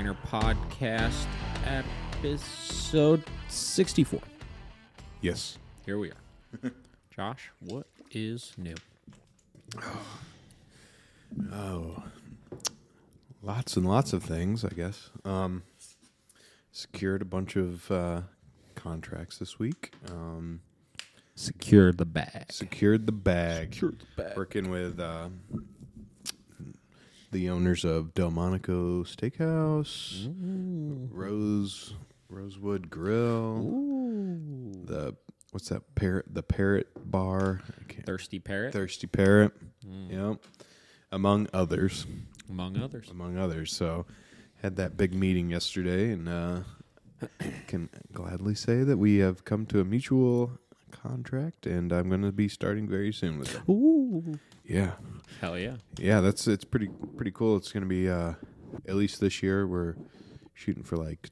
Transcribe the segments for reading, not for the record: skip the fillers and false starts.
Trainer podcast, episode 64. Yes. Here we are. Josh, what is new? Oh, lots and lots of things, I guess. Secured a bunch of contracts this week. Secure the bag. Secured the bag. Secured the bag. Working with the owners of Delmonico Steakhouse, Rosewood Grill, what's that parrot? The Parrot Bar, Thirsty Parrot. Thirsty Parrot. Yep, among others. Among others. So, had that big meeting yesterday, and can gladly say that we have come to a mutual contract, and I'm going to be starting very soon with them. Ooh. Yeah. Hell yeah. Yeah, it's pretty cool. It's going to be at least this year we're shooting for like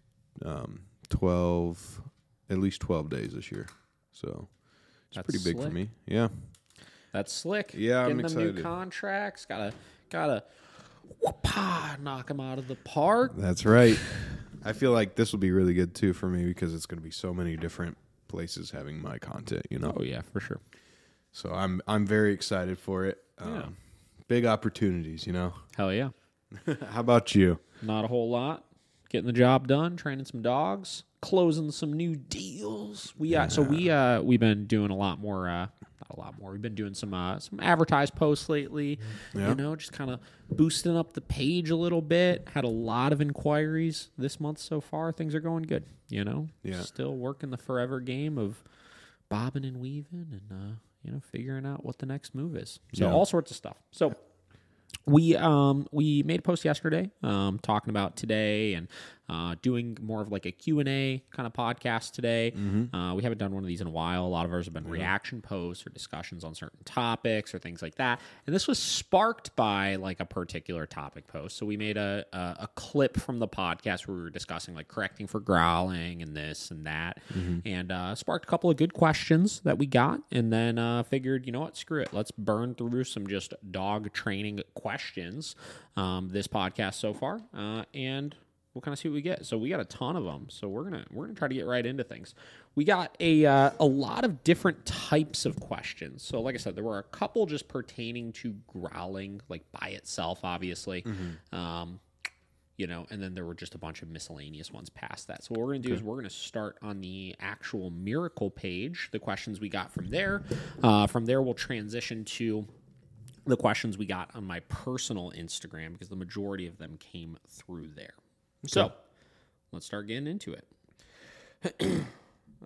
12 days this year. So it's That's pretty big slick. for me. Yeah. That's slick. Yeah, I'm Getting them excited. new contracts. Gotta knock them out of the park. That's right. I feel like this will be really good too for me because it's going to be so many different places having my content, you know. Oh yeah, for sure. So I'm very excited for it. Yeah. Big opportunities, you know. Hell yeah. How about you? Not a whole lot. Getting the job done, training some dogs, closing some new deals. We've been doing a lot more. Not a lot more. We've been doing some advertised posts lately. Yeah. You know, just kind of boosting up the page a little bit. Had a lot of inquiries this month so far. Things are going good. You know, Yeah. Still working the forever game of bobbing and weaving and figuring out what the next move is. So all sorts of stuff. So we made a post yesterday talking about today and doing more of like a Q&A kind of podcast today. We haven't done one of these in a while. A lot of ours have been reaction posts or discussions on certain topics or things like that. And this was sparked by like a particular topic post. So we made a clip from the podcast where we were discussing like correcting for growling and this and that, and sparked a couple of good questions that we got. And then figured, you know what, screw it. Let's burn through some just dog training questions this podcast so far, and we'll kind of see what we get. So we got a ton of them. So we're gonna try to get right into things. We got a lot of different types of questions. So like I said, there were a couple just pertaining to growling, like by itself, obviously. And then there were just a bunch of miscellaneous ones past that. So what we're going to do is we're going to start on the actual Miracle page, the questions we got from there. From there, we'll transition to the questions we got on my personal Instagram because the majority of them came through there. So let's start getting into it.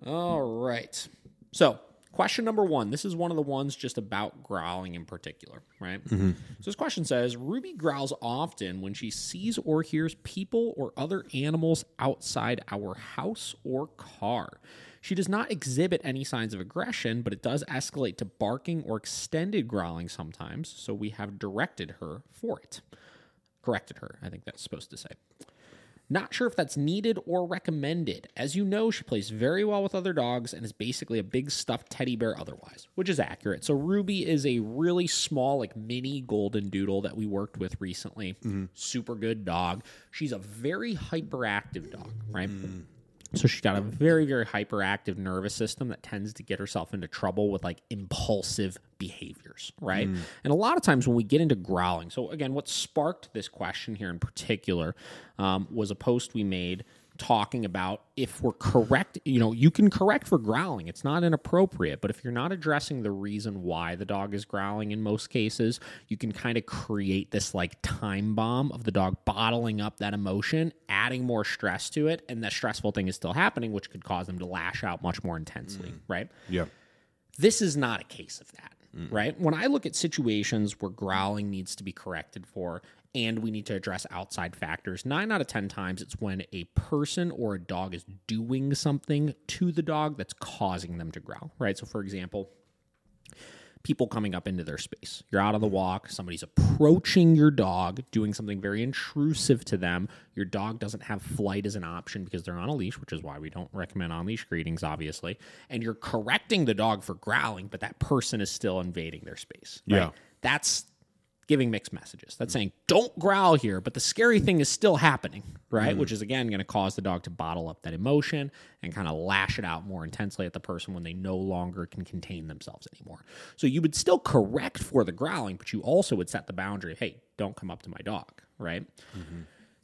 All right. So question number 1. This is one of the ones just about growling in particular, right? So this question says, Ruby growls often when she sees or hears people or other animals outside our house or car. She does not exhibit any signs of aggression, but it does escalate to barking or extended growling sometimes, so we have directed her for it. Corrected her, I think that's supposed to say. Not sure if that's needed or recommended. As you know, she plays very well with other dogs and is basically a big stuffed teddy bear otherwise, which is accurate. So Ruby is a really small, like mini golden doodle that we worked with recently. Super good dog. She's a very hyperactive dog, right? So she's got a very, very hyperactive nervous system that tends to get herself into trouble with like impulsive behaviors, right? And a lot of times when we get into growling, so again, what sparked this question here in particular was a post we made talking about if we're correct, you can correct for growling. It's not inappropriate, but if you're not addressing the reason why the dog is growling in most cases, you can kind of create this like time bomb of the dog bottling up that emotion, adding more stress to it, and the stressful thing is still happening, which could cause them to lash out much more intensely, right? Yeah. This is not a case of that, right? When I look at situations where growling needs to be corrected for, and we need to address outside factors, 9 out of 10 times it's when a person or a dog is doing something to the dog that's causing them to growl, right? So for example, people coming up into their space. You're out on the walk, somebody's approaching your dog, doing something very intrusive to them. Your dog doesn't have flight as an option because they're on a leash, which is why we don't recommend on-leash greetings, obviously. And you're correcting the dog for growling, but that person is still invading their space, right? Yeah. That's giving mixed messages. That's saying, don't growl here, but the scary thing is still happening, right? Which is, again, going to cause the dog to bottle up that emotion and kind of lash it out more intensely at the person when they no longer can contain themselves anymore. So you would still correct for the growling, but you also would set the boundary, hey, don't come up to my dog, right?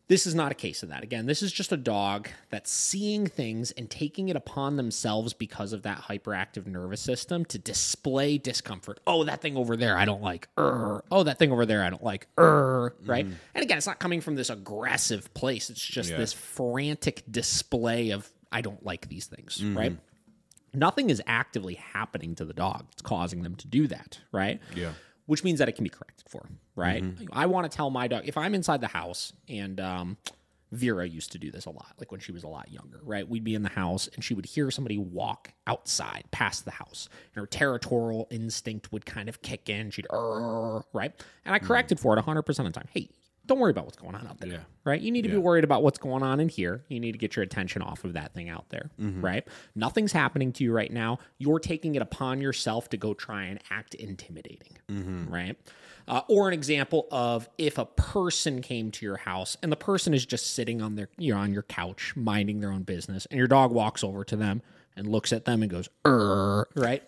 This is not a case of that. Again, this is just a dog that's seeing things and taking it upon themselves because of that hyperactive nervous system to display discomfort. Oh, that thing over there I don't like. Oh, that thing over there I don't like. Right? And again, it's not coming from this aggressive place. It's just this frantic display of I don't like these things, right? Nothing is actively happening to the dog. It's causing them to do that, right? Yeah. Which means that it can be corrected for, right? I want to tell my dog, if I'm inside the house, and Vera used to do this a lot, like when she was a lot younger, right? We'd be in the house, and she would hear somebody walk outside past the house, and her territorial instinct would kind of kick in. She'd, right? And I corrected for it 100% of the time. Hey, don't worry about what's going on out there, right? You need to be worried about what's going on in here. You need to get your attention off of that thing out there, right? Nothing's happening to you right now. You're taking it upon yourself to go try and act intimidating, right? Or an example of if a person came to your house and the person is just sitting on their, on your couch, minding their own business, and your dog walks over to them and looks at them and goes, right?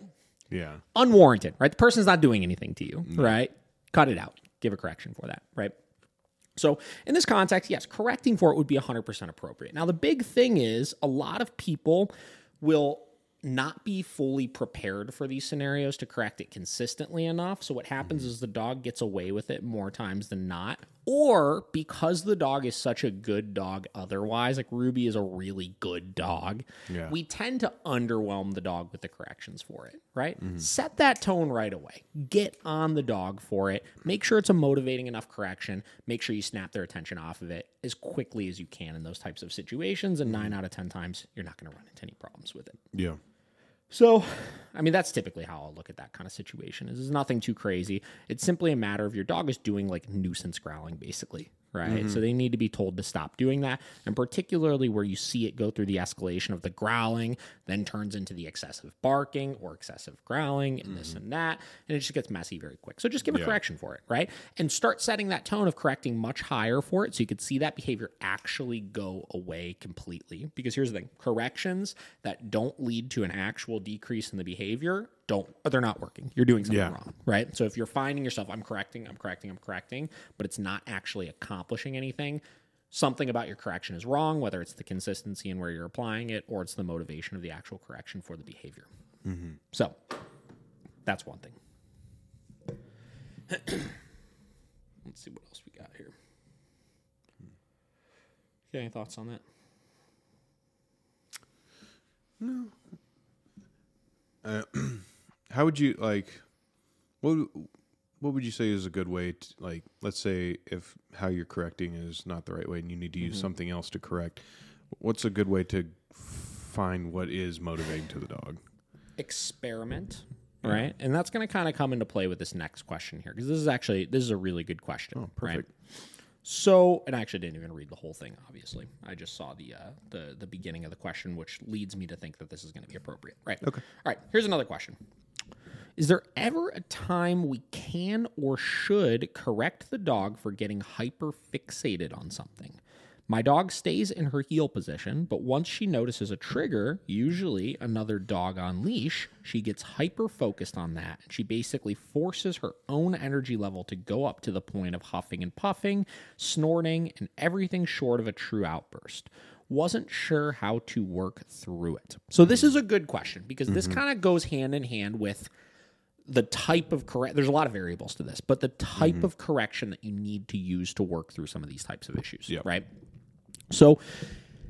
Yeah. Unwarranted, right? The person's not doing anything to you, right? Cut it out. Give a correction for that, right? So in this context, yes, correcting for it would be 100% appropriate. Now, the big thing is a lot of people will not be fully prepared for these scenarios to correct it consistently enough. So what happens is the dog gets away with it more times than not. Or because the dog is such a good dog otherwise, like Ruby is a really good dog, we tend to underwhelm the dog with the corrections for it, right? Set that tone right away. Get on the dog for it. Make sure it's a motivating enough correction. Make sure you snap their attention off of it as quickly as you can in those types of situations. And 9 out of 10 times, you're not going to run into any problems with it. Yeah. So, I mean, that's typically how I'll look at that kind of situation. It's nothing too crazy. It's simply a matter of your dog is doing like nuisance growling, basically, right? So they need to be told to stop doing that. And particularly where you see it go through the escalation of the growling, then turns into the excessive barking or excessive growling and this and that. And it just gets messy very quick. So just give a correction for it, right? And start setting that tone of correcting much higher for it so you could see that behavior actually go away completely. Because here's the thing, corrections that don't lead to an actual decrease in the behavior they're not working. You're doing something wrong, right? So if you're finding yourself, I'm correcting, but it's not actually accomplishing anything, something about your correction is wrong, whether it's the consistency in where you're applying it or it's the motivation of the actual correction for the behavior. So that's one thing. Let's see what else we got here. Got any thoughts on that? No. How would you what would you say is a good way to, like, let's say if how you're correcting is not the right way and you need to use something else to correct, what's a good way to find what is motivating to the dog? Experiment, right? And that's going to kind of come into play with this next question here, because this is a really good question. Oh, perfect. Right? So, and I actually didn't even read the whole thing, obviously. I just saw the beginning of the question, which leads me to think that this is going to be appropriate, right? Okay. All right, here's another question. Is there ever a time we can or should correct the dog for getting hyper fixated on something? My dog stays in her heel position, but once she notices a trigger, usually another dog on leash, she gets hyper focused on that. She basically forces her own energy level to go up to the point of huffing and puffing, snorting, and everything short of a true outburst. Wasn't sure how to work through it. So this is a good question, because this kind of goes hand in hand with the type of there's a lot of variables to this, but the type of correction that you need to use to work through some of these types of issues, right? So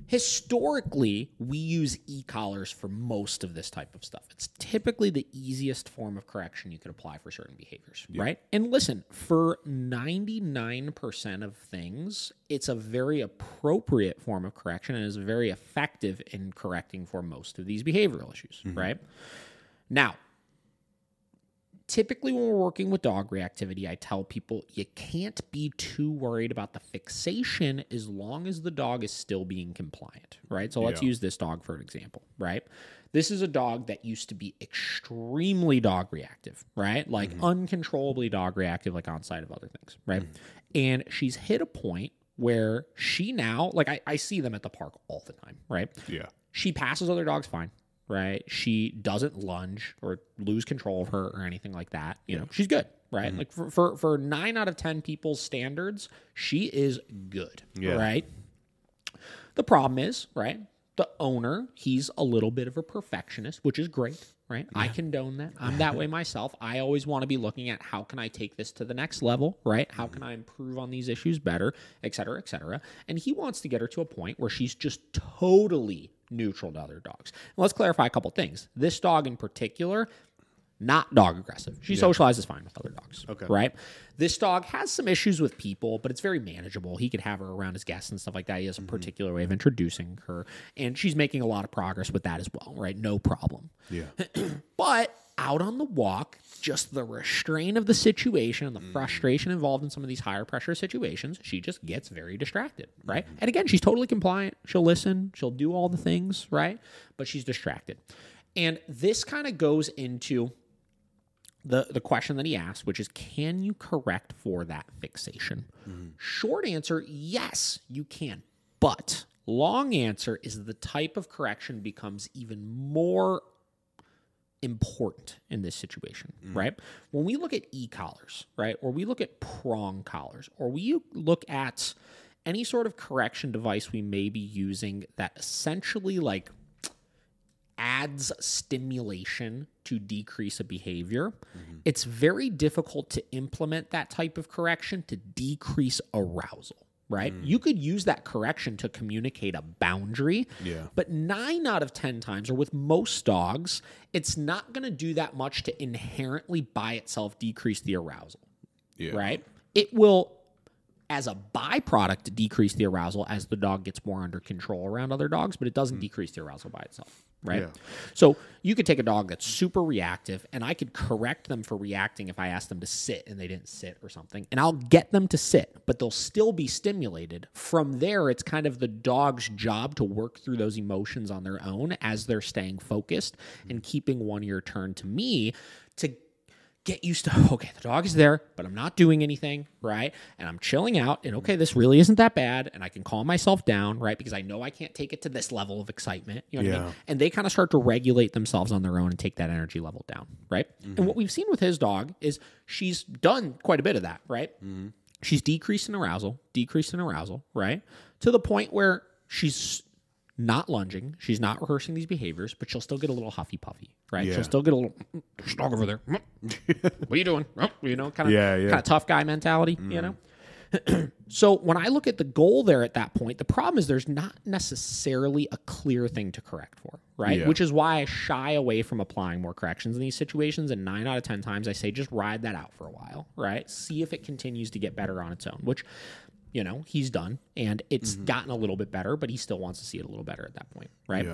historically, we use e-collars for most of this type of stuff. It's typically the easiest form of correction you could apply for certain behaviors, right? And listen, for 99% of things, it's a very appropriate form of correction and is very effective in correcting for most of these behavioral issues, right? Now, typically when we're working with dog reactivity, I tell people you can't be too worried about the fixation as long as the dog is still being compliant, right? So let's use this dog for an example, right? This is a dog that used to be extremely dog reactive, right? Like uncontrollably dog reactive, like on side of other things, right? And she's hit a point where she now, like I see them at the park all the time, right? Yeah. She passes other dogs fine, right? She doesn't lunge or lose control of her or anything like that. You know, she's good, right? Like for 9 out of 10 people's standards, she is good, right? The problem is, right? The owner, he's a little bit of a perfectionist, which is great, right? Yeah. I condone that. I'm that way myself. I always want to be looking at how can I take this to the next level, right? How can I improve on these issues better, et cetera, et cetera. And he wants to get her to a point where she's just totally neutral to other dogs. And let's clarify a couple things. This dog in particular, not dog aggressive. She socializes fine with other dogs, right? This dog has some issues with people, but it's very manageable. He could have her around his guests and stuff like that. He has a particular way of introducing her, and she's making a lot of progress with that as well, right? No problem. Yeah. But out on the walk, just the restraint of the situation and the frustration involved in some of these higher pressure situations, she just gets very distracted, right? And again, she's totally compliant. She'll listen. She'll do all the things, right? But she's distracted. And this kind of goes into the question that he asked, which is, can you correct for that fixation? Short answer, yes, you can. But long answer is the type of correction becomes even more important in this situation, right? When we look at e-collars, right, or we look at prong collars, or we look at any sort of correction device we may be using that essentially like adds stimulation to decrease a behavior, it's very difficult to implement that type of correction to decrease arousal, right? You could use that correction to communicate a boundary, but 9 out of 10 times, or with most dogs, it's not going to do that much to inherently by itself decrease the arousal, right? It will, as a byproduct, decrease the arousal as the dog gets more under control around other dogs, but it doesn't decrease the arousal by itself, right? So you could take a dog that's super reactive, and I could correct them for reacting if I asked them to sit and they didn't sit or something, and I'll get them to sit, but they'll still be stimulated. From there, it's kind of the dog's job to work through those emotions on their own as they're staying focused and keeping one ear turned to me to get used to, okay, the dog is there, but I'm not doing anything, right? And I'm chilling out, and okay, this really isn't that bad, and I can calm myself down, right? Because I know I can't take it to this level of excitement, you know what I mean? And they kind of start to regulate themselves on their own and take that energy level down, right? And what we've seen with his dog is she's done quite a bit of that, right? She's decreased in arousal, right? To the point where she's not lunging, she's not rehearsing these behaviors, but she'll still get a little huffy puffy, right? She'll still get a little, there's a dog over there. What are you doing? You know, kind of tough guy mentality, you know? So when I look at the goal there at that point, the problem is there's not necessarily a clear thing to correct for, right? Which is why I shy away from applying more corrections in these situations. And 9 out of 10 times I say, just ride that out for a while, right? See if it continues to get better on its own, which, you know, he's done, and it's gotten a little bit better, but he still wants to see it a little better at that point, right?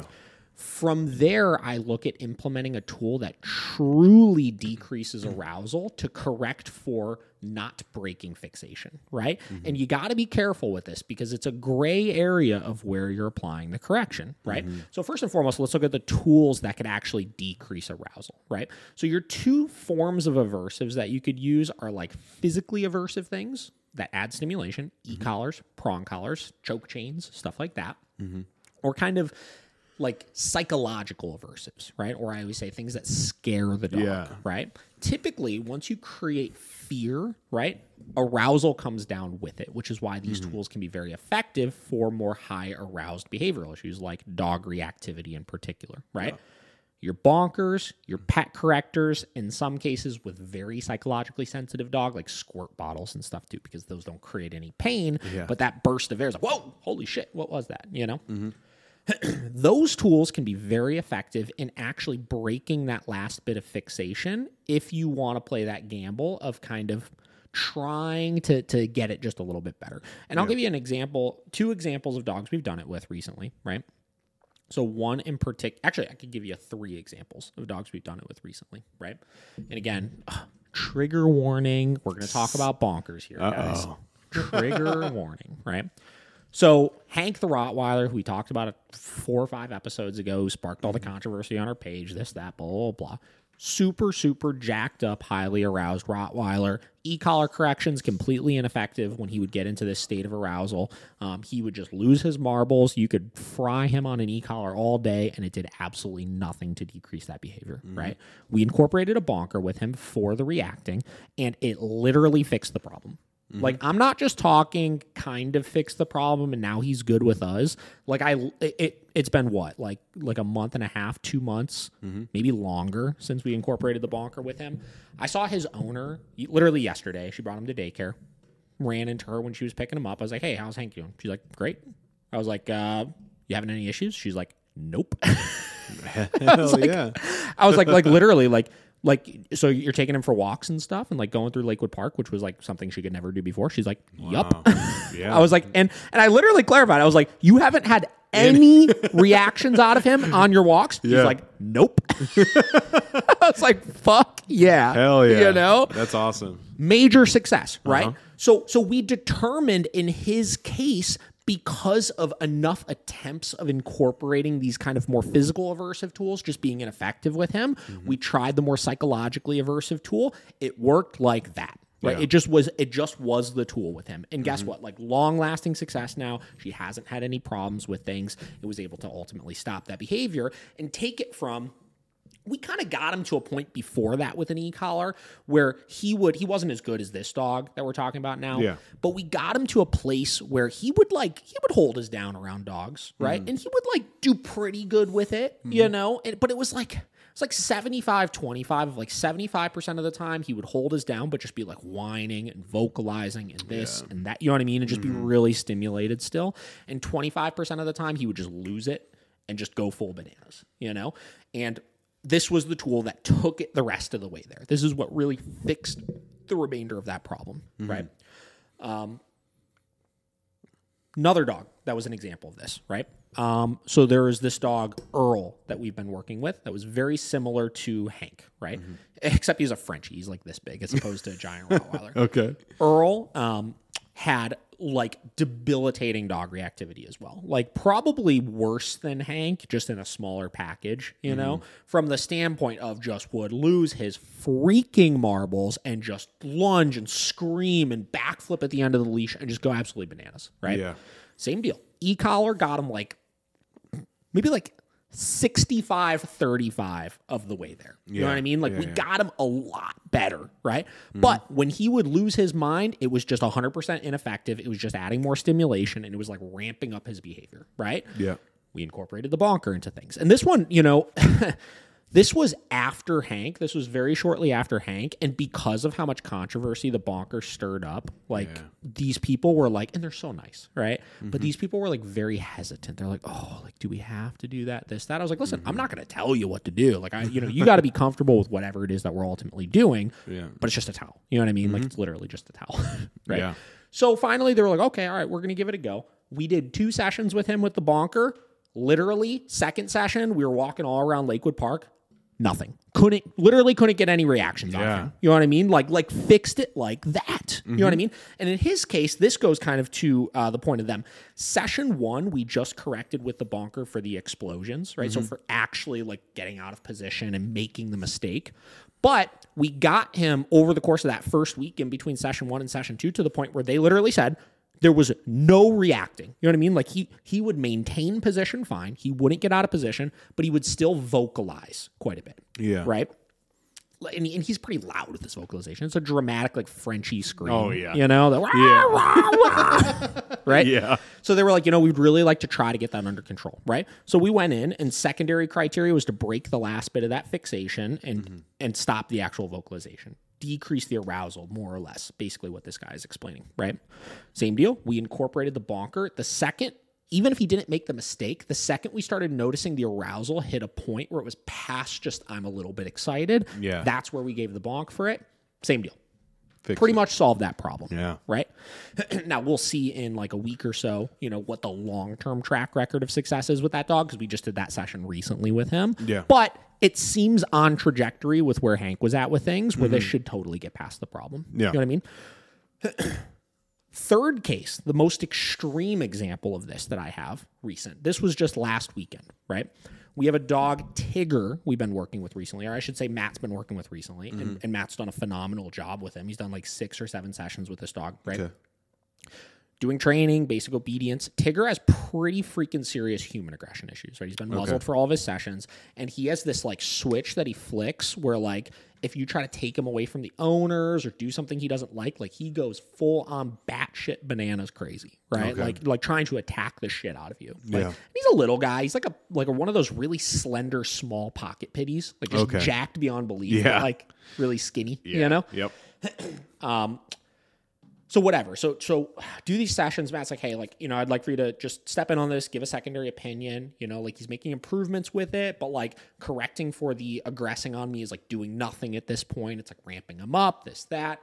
From there, I look at implementing a tool that truly decreases arousal to correct for not breaking fixation, right? And you got to be careful with this because it's a gray area of where you're applying the correction, right? So first and foremost, let's look at the tools that could actually decrease arousal, right? So your 2 forms of aversives that you could use are like physically aversive things that add stimulation, e-collars, prong collars, choke chains, stuff like that, or kind of like psychological aversives, right? Or I always say things that scare the dog, right? Typically, once you create fear, right, arousal comes down with it, which is why these tools can be very effective for more high aroused behavioral issues like dog reactivity in particular, right? Your bonkers, your pet correctors, in some cases with very psychologically sensitive dog, like squirt bottles and stuff too, because those don't create any pain, but that burst of air is like, whoa, holy shit, what was that, you know? Those tools can be very effective in actually breaking that last bit of fixation if you want to play that gamble of kind of trying to get it just a little bit better. And I'll give you an example, 2 examples of dogs we've done it with recently, right? So one in particular, actually, I could give you 3 examples of dogs we've done it with recently, right? And again, trigger warning. We're going to talk about bonkers here, guys. Trigger warning, right? So Hank the Rottweiler, who we talked about it 4 or 5 episodes ago, who sparked all the controversy on our page, this, that, blah, blah, blah. Super, super jacked up, highly aroused Rottweiler. E-collar corrections completely ineffective when he would get into this state of arousal. He would just lose his marbles. You could fry him on an e-collar all day, and it did absolutely nothing to decrease that behavior, right? We incorporated a bonker with him for the reacting, and it literally fixed the problem. Like, I'm not just talking kind of fixed the problem and now he's good with us. Like, it's been what? Like a month and a half, 2 months, maybe longer since we incorporated the bonker with him. I saw his owner literally yesterday. She brought him to daycare. Ran into her when she was picking him up. I was like, hey, how's Hank doing? She's like, great. I was like, you having any issues? She's like, nope. I was like, literally, like, so you're taking him for walks and stuff and like going through Lakewood Park, which was like something she could never do before. She's like, yup. Yeah. I was like, and I literally clarified. I was like, you haven't had any reactions out of him on your walks? She's like, nope. I was like, fuck yeah. Hell yeah. You know? That's awesome. Major success, right? So we determined in his case, because of enough attempts of incorporating these kind of more physical aversive tools just being ineffective with him, we tried the more psychologically aversive tool. It worked like that. Right. Yeah. It just was the tool with him. And guess what? Like, long-lasting success now. She hasn't had any problems with things. It was able to ultimately stop that behavior and take it from. We kind of got him to a point before that with an e-collar where he wasn't as good as this dog that we're talking about now. Yeah. But we got him to a place where he would hold us down around dogs, right? And he would like do pretty good with it, you know? But it was like 75-25 of like 75% of the time he would hold us down, but just be like whining and vocalizing and this and that, you know what I mean? And just be really stimulated still. And 25% of the time he would just lose it and just go full bananas, you know? And this was the tool that took it the rest of the way there. This is what really fixed the remainder of that problem, right? Another dog that was an example of this, right? So there is this dog, Earl, that we've been working with that was very similar to Hank, right? Except he's a Frenchie. He's like this big as opposed to a giant Rottweiler. Okay. Earl had like debilitating dog reactivity as well. Like probably worse than Hank, just in a smaller package, you know, from the standpoint of just would lose his freaking marbles and just lunge and scream and backflip at the end of the leash and just go absolutely bananas, right? Yeah. Same deal. E-collar got him like maybe like 65-35 of the way there. You know what I mean? Like we got him a lot better, right? But when he would lose his mind, it was just 100% ineffective. It was just adding more stimulation and it was like ramping up his behavior, right? Yeah. We incorporated the bonker into things. And this one, you know, this was after Hank. This was very shortly after Hank. And because of how much controversy the bonker stirred up, like these people were like, and they're so nice, right? But these people were like very hesitant. They're like, oh, like, do we have to do that, this, that? I was like, listen, I'm not going to tell you what to do. Like, you got to be comfortable with whatever it is that we're ultimately doing. Yeah. But it's just a towel. You know what I mean? Like, it's literally just a towel, right? Yeah. So finally, they were like, okay, all right, we're going to give it a go. We did 2 sessions with him with the bonker. Literally, second session, we were walking all around Lakewood Park. Nothing. Literally couldn't get any reactions on him. You know what I mean? Like fixed it like that. You know what I mean? And in his case, this goes kind of to the point of them. Session 1, we just corrected with the bonker for the explosions, right? So for actually like getting out of position and making the mistake. But we got him over the course of that first week in between session 1 and session 2 to the point where they literally said, there was no reacting. You know what I mean? Like he would maintain position fine. He wouldn't get out of position, but he would still vocalize quite a bit. Yeah. Right? And he's pretty loud with this vocalization. It's a dramatic, like, Frenchy scream. Oh, yeah. You know? Right? Yeah. So they were like, you know, we'd really like to try to get that under control, right? So we went in, and secondary criteria was to break the last bit of that fixation and stop the actual vocalization. Decrease the arousal, more or less, basically what this guy is explaining, right? Same deal. We incorporated the bonker. The second, even if he didn't make the mistake, the second we started noticing the arousal hit a point where it was past just, I'm a little bit excited, that's where we gave the bonk for it. Same deal. pretty much solved that problem. Yeah. Right? Now, we'll see in like a week or so, what the long-term track record of success is with that dog, because we just did that session recently with him. Yeah. But it seems on trajectory with where Hank was at with things, where this should totally get past the problem. Yeah. You know what I mean? Third case, the most extreme example of this that I have recent. This was just last weekend, right? We have a dog, Tigger, we've been working with recently, or I should say Matt's been working with recently, and Matt's done a phenomenal job with him. He's done like 6 or 7 sessions with this dog, right? Okay. Doing training, basic obedience. Tigger has pretty freaking serious human aggression issues, right? He's been muzzled for all of his sessions, and he has this like switch that he flicks where like if you try to take him away from the owners or do something he doesn't like he goes full on batshit bananas crazy, right? Okay. Like trying to attack the shit out of you. Like, he's a little guy. He's like a one of those really slender, small pocket pitties, like just jacked beyond belief, but like really skinny, Yep. So whatever. So do these sessions. Matt's like, hey, like, I'd like for you to just step in on this, give a secondary opinion. Like he's making improvements with it, but like correcting for the aggressing on me is like doing nothing at this point. It's like ramping him up, this, that.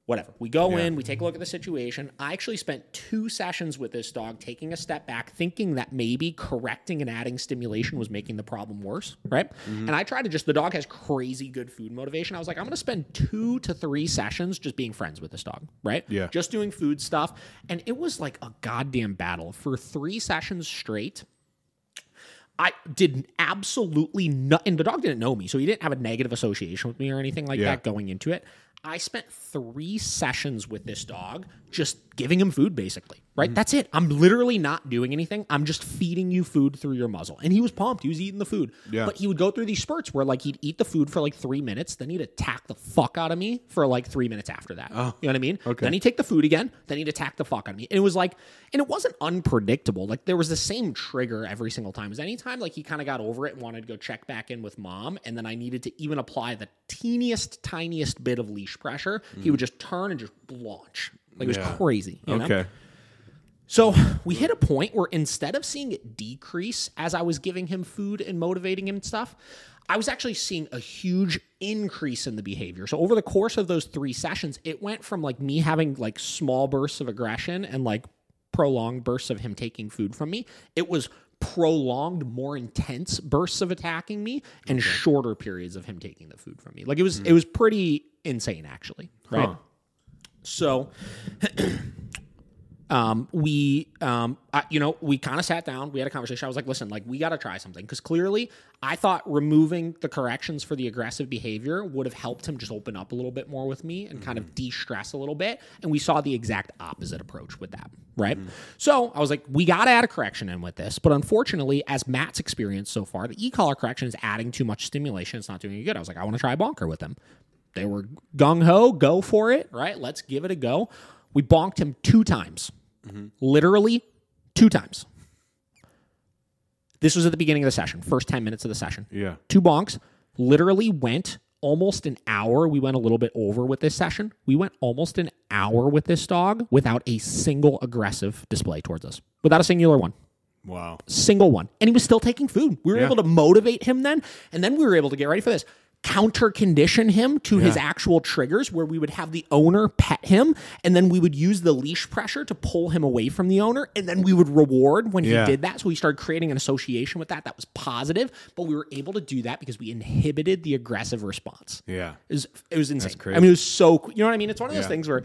Whatever. We go in, we take a look at the situation. I actually spent 2 sessions with this dog, taking a step back, thinking that maybe correcting and adding stimulation was making the problem worse, right? And I tried to the dog has crazy good food motivation. I was like, I'm going to spend 2 to 3 sessions just being friends with this dog, right? Yeah. Just doing food stuff. And it was like a goddamn battle. For 3 sessions straight, I did absolutely nothing. The dog didn't know me, so he didn't have a negative association with me or anything like that going into it. I spent 3 sessions with this dog just giving him food, basically, right? That's it. I'm literally not doing anything. I'm just feeding you food through your muzzle. And he was pumped. He was eating the food. Yeah. But he would go through these spurts where like he'd eat the food for like 3 minutes, then he'd attack the fuck out of me for like 3 minutes after that. Oh, you know what I mean? Okay. Then he'd take the food again, then he'd attack the fuck out of me. And it was like, and it wasn't unpredictable. Like there was the same trigger every single time. It was anytime like he kind of got over it and wanted to go check back in with mom, and then I needed to even apply the teeniest, tiniest bit of leash pressure, he would just turn and just launch. Like it was crazy. You know? So we hit a point where instead of seeing it decrease as I was giving him food and motivating him and stuff, I was actually seeing a huge increase in the behavior. So over the course of those 3 sessions, it went from like me having like small bursts of aggression and like prolonged bursts of him taking food from me. It was prolonged, more intense bursts of attacking me and shorter periods of him taking the food from me. Like it was pretty insane actually, right? Huh. So we kind of sat down, we had a conversation. I was like, listen, like we got to try something. Cause clearly I thought removing the corrections for the aggressive behavior would have helped him just open up a little bit more with me and kind of de-stress a little bit. And we saw the exact opposite approach with that. Right. So I was like, we got to add a correction in with this. But unfortunately, as Matt's experienced so far, the e-collar correction is adding too much stimulation. It's not doing any good. I was like, I want to try a bonker with him. They were gung-ho, go for it, right? Let's give it a go. We bonked him 2 times. Literally 2 times. This was at the beginning of the session, first 10 minutes of the session. Yeah. 2 bonks. Literally went almost an hour. We went a little bit over with this session. We went almost an hour with this dog without a single aggressive display towards us. Without a singular one. Wow. Single one. And he was still taking food. We were able to motivate him then. And then we were able to get ready for this. Counter condition him to his actual triggers where we would have the owner pet him and then we would use the leash pressure to pull him away from the owner and then we would reward when he did that. So we started creating an association with that was positive, but we were able to do that because we inhibited the aggressive response. Yeah. It was insane. That's crazy. I mean, it was so, you know what I mean? It's one of those things where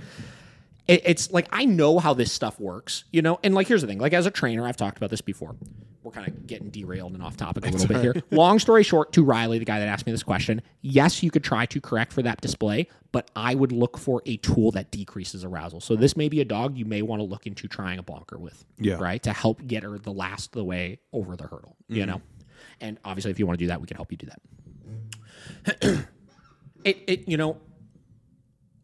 it's like, I know how this stuff works, and like, here's the thing, like as a trainer, I've talked about this before. We're kind of getting derailed and off topic a little bit here. Long story short, to Riley, the guy that asked me this question, yes, you could try to correct for that display, but I would look for a tool that decreases arousal. So this may be a dog you may want to look into trying a bonker with, right? To help get her the last of the way over the hurdle, you know? And obviously, if you want to do that, we can help you do that.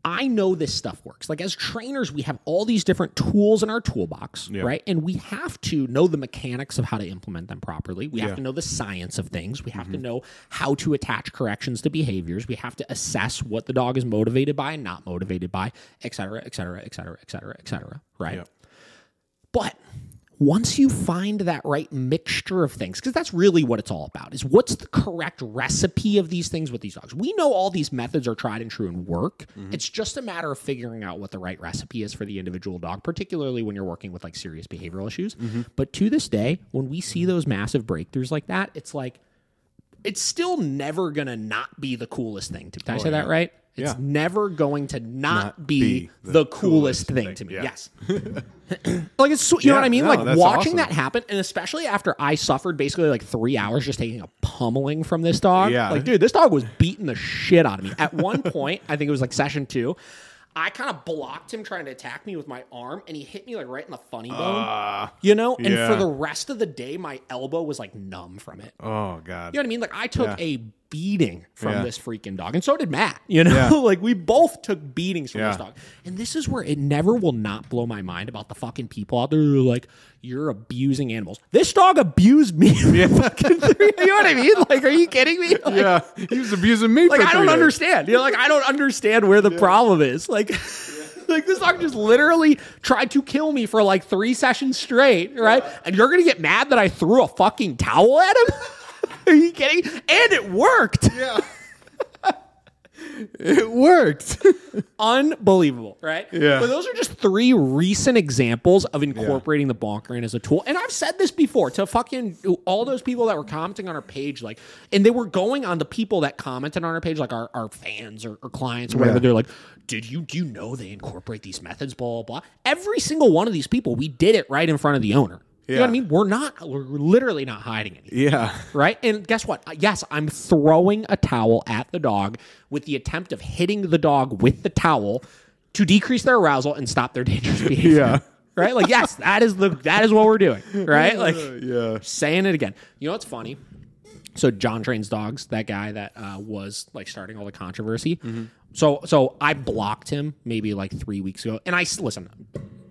I know this stuff works. Like as trainers, we have all these different tools in our toolbox, right? And we have to know the mechanics of how to implement them properly. We have to know the science of things. We have to know how to attach corrections to behaviors. We have to assess what the dog is motivated by and not motivated by, et cetera, et cetera, et cetera, et cetera, et cetera, right? But once you find that right mixture of things, because that's really what it's all about, is what's the correct recipe of these things with these dogs. We know all these methods are tried and true and work. It's just a matter of figuring out what the right recipe is for the individual dog, particularly when you're working with like serious behavioral issues. But to this day, when we see those massive breakthroughs like that, it's like, it's still never going to not be the coolest thing. Did I say that right? It's never going to not be the coolest thing to me. Yeah. Yes. Like, it's, you know what I mean? Like, watching that happen, and especially after I suffered basically like 3 hours just taking a pummeling from this dog. Yeah. Like, dude, this dog was beating the shit out of me. At one point, I think it was like session 2, I kind of blocked him trying to attack me with my arm, and he hit me like right in the funny bone, you know? And for the rest of the day, my elbow was like numb from it. Oh, God. You know what I mean? Like, I took a beating from this freaking dog, and so did Matt, you know? Like, we both took beatings from this dog. And this is where it never will not blow my mind about the fucking people out there who are like, you're abusing animals. This dog abused me. You know what I mean? Like, are you kidding me? Like, he was abusing me. Like, for I don't understand. You know, like, I don't understand where the problem is. Like, like, this dog just literally tried to kill me for like 3 sessions straight, right? And you're gonna get mad that I threw a fucking towel at him? Are you kidding? And it worked. Yeah. It worked. Unbelievable, right? Yeah. But those are just 3 recent examples of incorporating the bonker in as a tool. And I've said this before to fucking all those people that were commenting on our page, like, and they were going on the people that commented on our page, like our fans or clients or whatever. They're like, do you know they incorporate these methods, blah, blah, blah. Every single one of these people, we did it right in front of the owner. You know what I mean? We're literally not hiding anything. Yeah. Right? And guess what? Yes, I'm throwing a towel at the dog with the attempt of hitting the dog with the towel to decrease their arousal and stop their dangerous behavior. Yeah. Right? Like, yes, that is what we're doing. Right? Like, saying it again. You know what's funny? So John Trains Dogs, that guy that was like starting all the controversy. So I blocked him maybe like 3 weeks ago. And listen,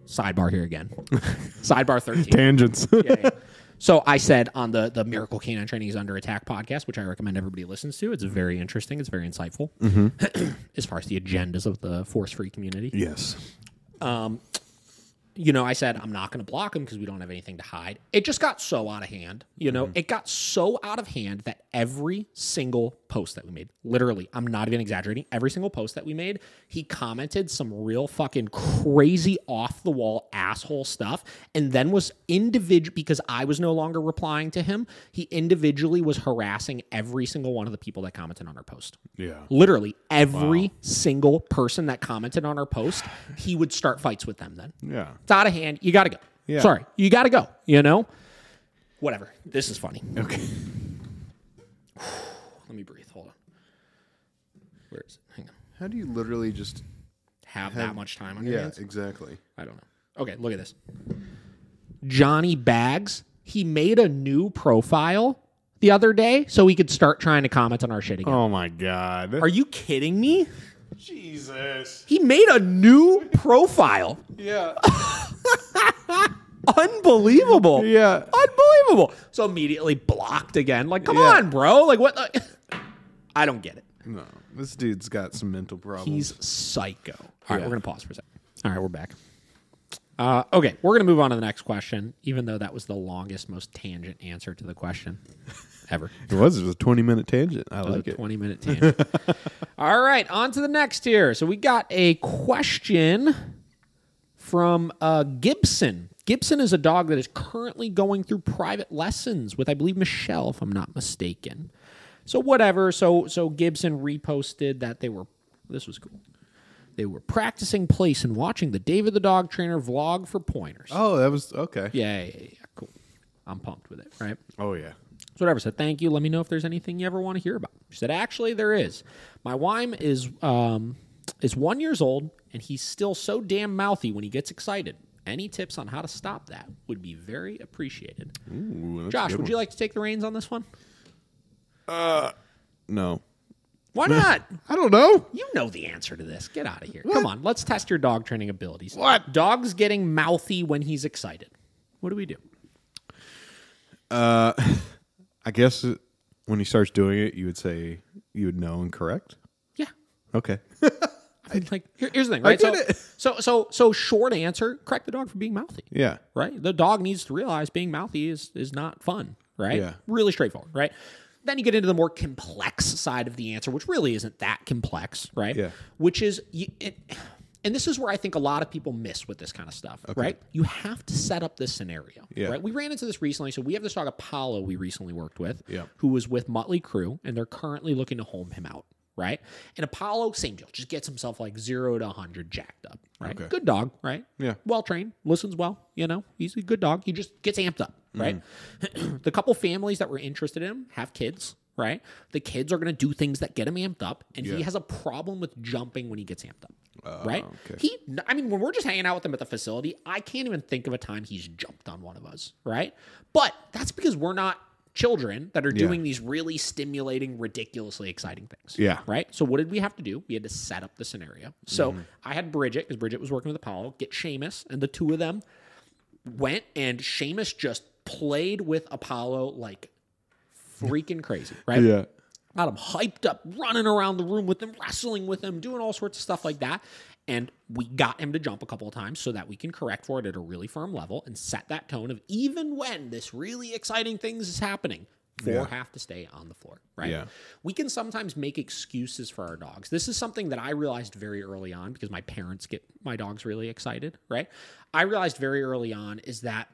sidebar here again. Sidebar 13. Tangents. So I said on the Miracle Canine Training is Under Attack podcast, which I recommend everybody listens to. It's very interesting. It's very insightful as far as the agendas of the force-free community. Yes. You know, I said, I'm not going to block him because we don't have anything to hide. It just got so out of hand. You know, it got so out of hand that every single post that we made, literally, I'm not even exaggerating, every single post that we made, he commented some real fucking crazy off-the-wall asshole stuff, and then was because I was no longer replying to him, he individually was harassing every single one of the people that commented on our post. Yeah. Literally, every single person that commented on our post, he would start fights with them then. Yeah. It's out of hand. You got to go. Yeah. Sorry. You got to go. You know? Whatever. This is funny. Okay. Let me breathe. Hold on. Where is it? Hang on. How do you literally just Have that much time on your hands? Yeah, exactly. I don't know. Okay, look at this. Johnny Bags, he made a new profile the other day so he could start trying to comment on our shit again. Oh, my God. Are you kidding me? Jesus. He made a new profile. Yeah. Unbelievable. Yeah. Unbelievable. So immediately blocked again. Like, come on, bro. Like, what? I don't get it. No, this dude's got some mental problems. He's psycho. All right, we're going to pause for a second. All right, we're back. Okay, we're going to move on to the next question, even though that was the longest, most tangent answer to the question ever. It was a 20-minute tangent. I like it. 20-minute tangent. All right, on to the next here. So we got a question from Gibson. Gibson is a dog that is currently going through private lessons with, I believe, Michelle, if I'm not mistaken. So whatever. So Gibson reposted that this was cool. They were practicing place and watching the David the Dog Trainer vlog for pointers. Oh, that was okay. Yeah, cool. I'm pumped with it, right? Oh, yeah. So whatever. Said, thank you. Let me know if there's anything you ever want to hear about. She said, actually, there is. My Wime is 1 year old, and he's still so damn mouthy when he gets excited. Any tips on how to stop that would be very appreciated. Ooh, Josh, would you like to take the reins on this one? No. Why not? I don't know. You know the answer to this. Get out of here. What? Come on. Let's test your dog training abilities. What? Dog's getting mouthy when he's excited. What do we do? I guess when he starts doing it, you would say you would know and correct. Yeah. Okay. I Like, here's the thing, right? So short answer, correct the dog for being mouthy. Yeah. Right? The dog needs to realize being mouthy is not fun, right? Yeah. Really straightforward, right? Then you get into the more complex side of the answer, which really isn't that complex, right? Yeah. Which is, and this is where I think a lot of people miss with this kind of stuff, right? You have to set up this scenario, right? We ran into this recently. So we have this dog, Apollo, we recently worked with, who was with Muttley Crew, and they're currently looking to home him out, right? And Apollo, same deal, just gets himself like 0 to 100 jacked up, right? Okay. Good dog, right? Yeah. Well-trained, listens well, he's a good dog. He just gets amped up, right? The couple families that were interested in him have kids, right? The kids are going to do things that get him amped up, and he has a problem with jumping when he gets amped up, right? Okay. When we're just hanging out with him at the facility, I can't even think of a time he's jumped on one of us, right? But that's because we're not children that are doing these really stimulating, ridiculously exciting things. Yeah. Right? So what did we have to do? We had to set up the scenario. So I had Bridget, because Bridget was working with Apollo, get Seamus, and the two of them went, and Seamus just played with Apollo like freaking crazy, right? Yeah. Got him hyped up, running around the room with him, wrestling with him, doing all sorts of stuff like that. And we got him to jump a couple of times so that we can correct for it at a really firm level and set that tone of, even when this really exciting things is happening, four have to stay on the floor, right? Yeah. We can sometimes make excuses for our dogs. This is something that I realized very early on, because my parents get my dogs really excited, right? I realized very early on is that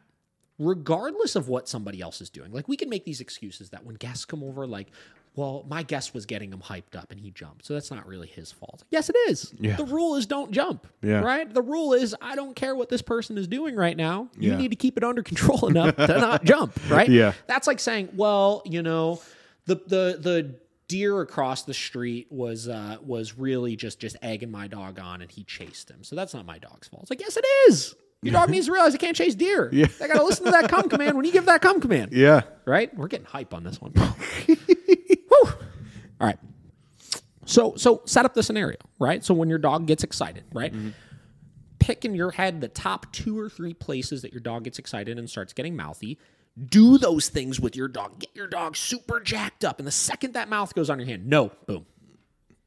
regardless of what somebody else is doing, like, we can make these excuses that when guests come over, like, well, my guest was getting him hyped up and he jumped, so that's not really his fault. Yes, it is. Yeah. The rule is don't jump, right? The rule is I don't care what this person is doing right now. You need to keep it under control enough to not jump, right? Yeah. That's like saying, well, the deer across the street was really just egging my dog on, and he chased him, so that's not my dog's fault. It's like, yes, it is. Your dog needs to realize it can't chase deer. Yeah. They got to listen to that come command when you give that come command. Yeah. Right? We're getting hype on this one. Woo. All right. So set up the scenario, right? So when your dog gets excited, right? Pick in your head the top 2 or 3 places that your dog gets excited and starts getting mouthy. Do those things with your dog. Get your dog super jacked up. And the second that mouth goes on your hand, no, boom.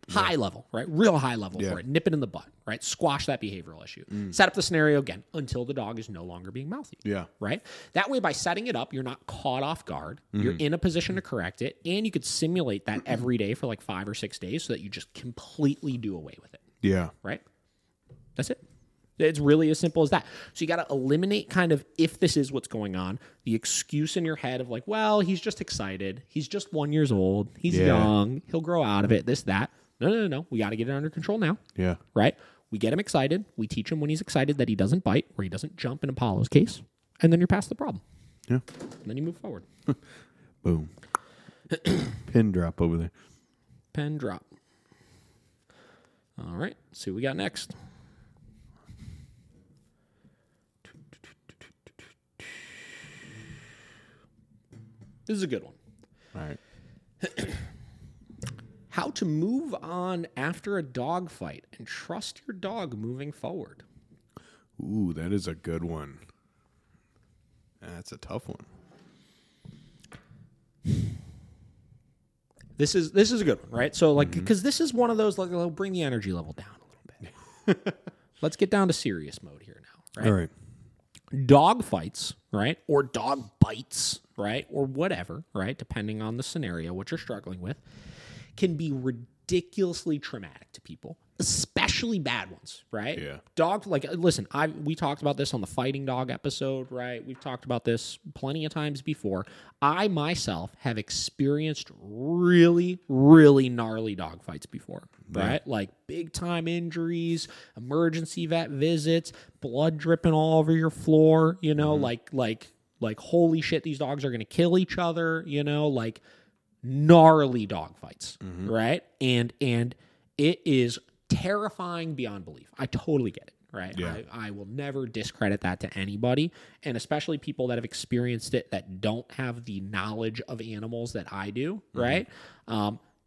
High level, right? Real high level for it. Nip it in the butt, right? Squash that behavioral issue. Set up the scenario again until the dog is no longer being mouthy. Yeah. Right? That way, by setting it up, you're not caught off guard. You're in a position to correct it. And you could simulate that every day for like 5 or 6 days so that you just completely do away with it. Yeah. Right? That's it. It's really as simple as that. So you got to eliminate kind of, if this is what's going on, the excuse in your head of like, well, he's just excited. He's just 1 year old. He's young. He'll grow out of it. This, that. No. We got to get it under control now. Yeah. Right? We get him excited. We teach him when he's excited that he doesn't bite or he doesn't jump in Apollo's case. And then you're past the problem. Yeah. And then you move forward. Boom. Pin drop over there. Pen drop. All right. Let's see what we got next. This is a good one. All right. How to move on after a dog fight and trust your dog moving forward. Ooh, that is a good one. That's a tough one. This is a good one, right? So, like, because this is one of those, like, it'll bring the energy level down a little bit. Let's get down to serious mode here now, right? All right. Dog fights, right? Or dog bites, right? Or whatever, right? Depending on the scenario, what you're struggling with, can be ridiculously traumatic to people, especially bad ones, right? Yeah. Dog, like, listen, we talked about this on the fighting dog episode, right? We've talked about this plenty of times before. I myself have experienced really, really gnarly dog fights before, right? Like big time injuries, emergency vet visits, blood dripping all over your floor, like holy shit, these dogs are going to kill each other, like gnarly dog fights, right? And it is terrifying beyond belief. I totally get it, right? Yeah. I will never discredit that to anybody, and especially people that have experienced it that don't have the knowledge of animals that I do, right?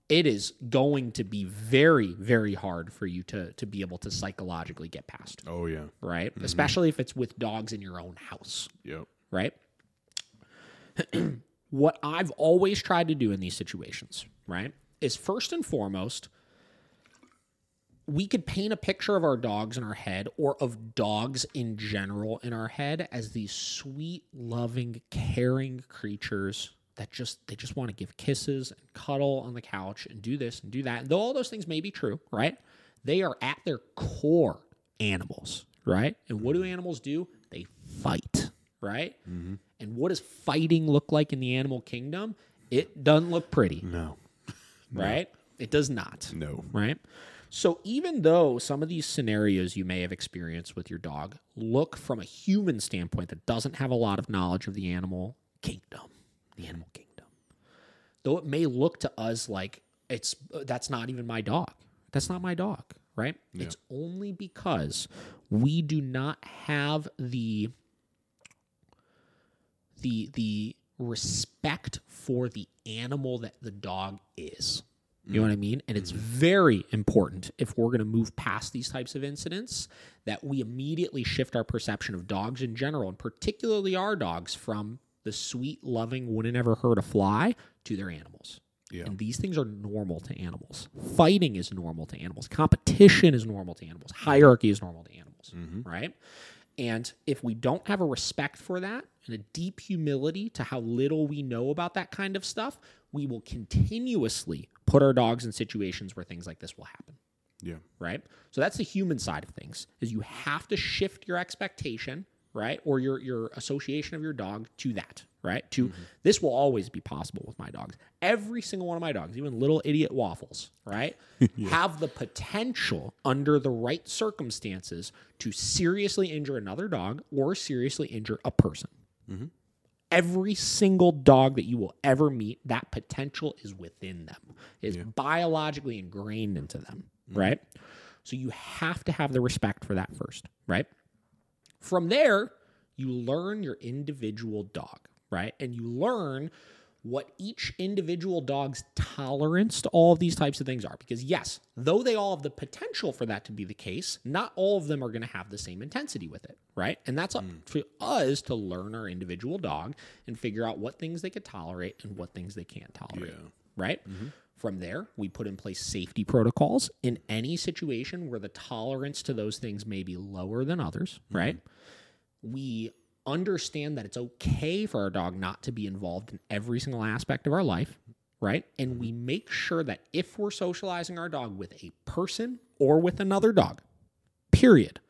It is going to be very, very hard for you to be able to psychologically get past. Oh, yeah. Right? Especially if it's with dogs in your own house. Yep. Right? What I've always tried to do in these situations, right, is first and foremost, we could paint a picture of our dogs in our head, or of dogs in general in our head, as these sweet, loving, caring creatures that they just want to give kisses and cuddle on the couch and do this and do that. And though all those things may be true, right? They are at their core animals, right? And what do animals do? They fight, right? Mm-hmm. And what does fighting look like in the animal kingdom? It doesn't look pretty. No. Right? It does not. No. Right? So even though some of these scenarios you may have experienced with your dog look from a human standpoint that doesn't have a lot of knowledge of the animal kingdom, though it may look to us like that's not even my dog. That's not my dog, right? Yeah. It's only because we do not have the respect for the animal that the dog is. You know what I mean? And it's very important, if we're going to move past these types of incidents, that we immediately shift our perception of dogs in general, and particularly our dogs, from the sweet, loving, wouldn't ever hurt a fly to their animals. Yeah. And these things are normal to animals. Fighting is normal to animals. Competition is normal to animals. Hierarchy is normal to animals, right? And if we don't have a respect for that and a deep humility to how little we know about that kind of stuff, we will continuously put our dogs in situations where things like this will happen. Yeah. Right? So that's the human side of things, is you have to shift your expectation, right? Or your association of your dog to that, right? To this will always be possible with my dogs. Every single one of my dogs, even little idiot Waffles, right? Have the potential, under the right circumstances, to seriously injure another dog or seriously injure a person. Mm-hmm. Every single dog that you will ever meet, that potential is within them. It is biologically ingrained into them, right? So you have to have the respect for that first, right? From there, you learn your individual dog, right? And you learn what each individual dog's tolerance to all of these types of things are. Because yes, though they all have the potential for that to be the case, not all of them are going to have the same intensity with it, right? And that's up to us to learn our individual dog and figure out what things they could tolerate and what things they can't tolerate, right? Mm-hmm. From there, we put in place safety protocols in any situation where the tolerance to those things may be lower than others, right? We understand that it's okay for our dog not to be involved in every single aspect of our life, right? And we make sure that if we're socializing our dog with a person or with another dog, period,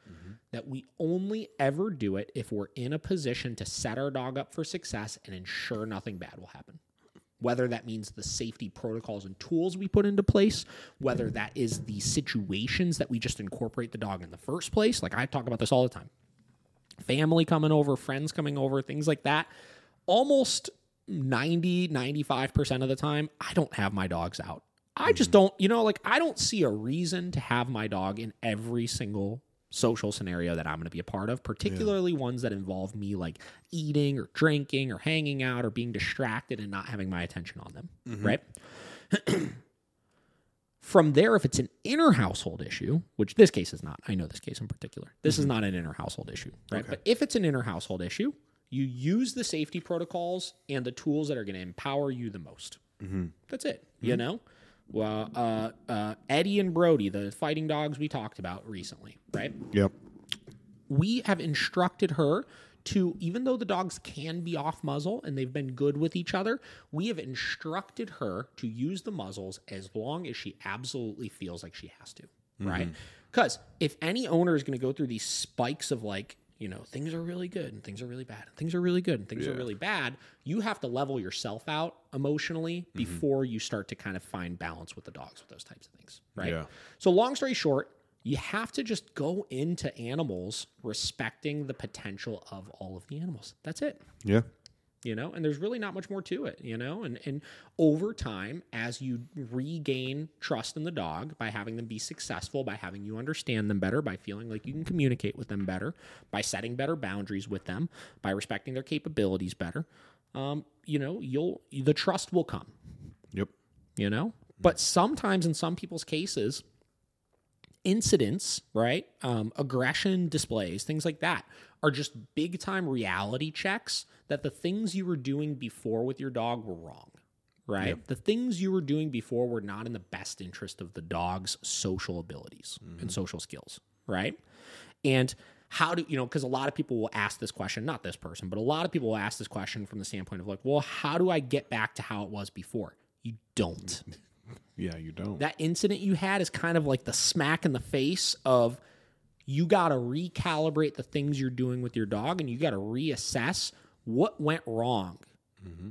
that we only ever do it if we're in a position to set our dog up for success and ensure nothing bad will happen. Whether that means the safety protocols and tools we put into place, whether that is the situations that we just incorporate the dog in the first place. Like I talk about this all the time. Family coming over, friends coming over, things like that. Almost 95% of the time, I don't have my dogs out. I just don't, I don't see a reason to have my dog in every single social scenario that I'm going to be a part of, particularly ones that involve me like eating or drinking or hanging out or being distracted and not having my attention on them, right? From there, if it's an inter-household issue, which this case is not, I know this case in particular, this is not an inter-household issue, right? Okay. But if it's an inter-household issue, you use the safety protocols and the tools that are going to empower you the most. That's it, Well, Eddie and Brody, the fighting dogs we talked about recently, right? Yep. We have instructed her to, even though the dogs can be off muzzle and they've been good with each other, we have instructed her to use the muzzles as long as she absolutely feels like she has to, right? Because if any owner is going to go through these spikes of like, things are really good and things are really bad and things are really good and things are really bad, you have to level yourself out emotionally before you start to kind of find balance with the dogs with those types of things, right? Yeah. So long story short, you have to just go into animals respecting the potential of all of the animals. That's it. Yeah. And there's really not much more to it, and over time, as you regain trust in the dog by having them be successful, by having you understand them better, by feeling like you can communicate with them better, by setting better boundaries with them, by respecting their capabilities better, the trust will come. Yep. But sometimes in some people's cases, incidents, right? Aggression displays, things like that are just big time reality checks that the things you were doing before with your dog were wrong. right? Yep. The things you were doing before were not in the best interest of the dog's social abilities and social skills, right? And how do, because a lot of people will ask this question, not this person, but a lot of people will ask this question from the standpoint of like, well, how do I get back to how it was before? You don't. Yeah, you don't. That incident you had is kind of like the smack in the face of you got to recalibrate the things you're doing with your dog, and you got to reassess what went wrong.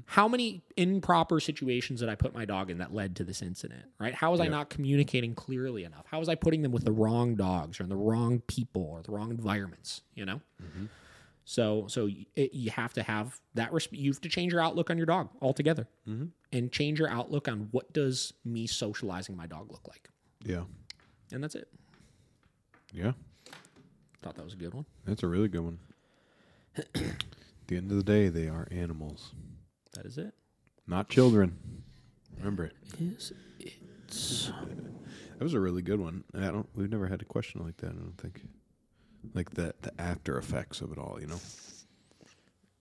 How many improper situations did I put my dog in that led to this incident, right? How was I not communicating clearly enough? How was I putting them with the wrong dogs or the wrong people or the wrong environments, So you have to have that. You have to change your outlook on your dog altogether and change your outlook on what does me socializing my dog look like. Yeah. And that's it. Yeah. Thought that was a good one. That's a really good one. At the end of the day, they are animals. That is it. Not children. Remember it. Is it? That was a really good one. We've never had a question like that, I don't think. Like the after effects of it all,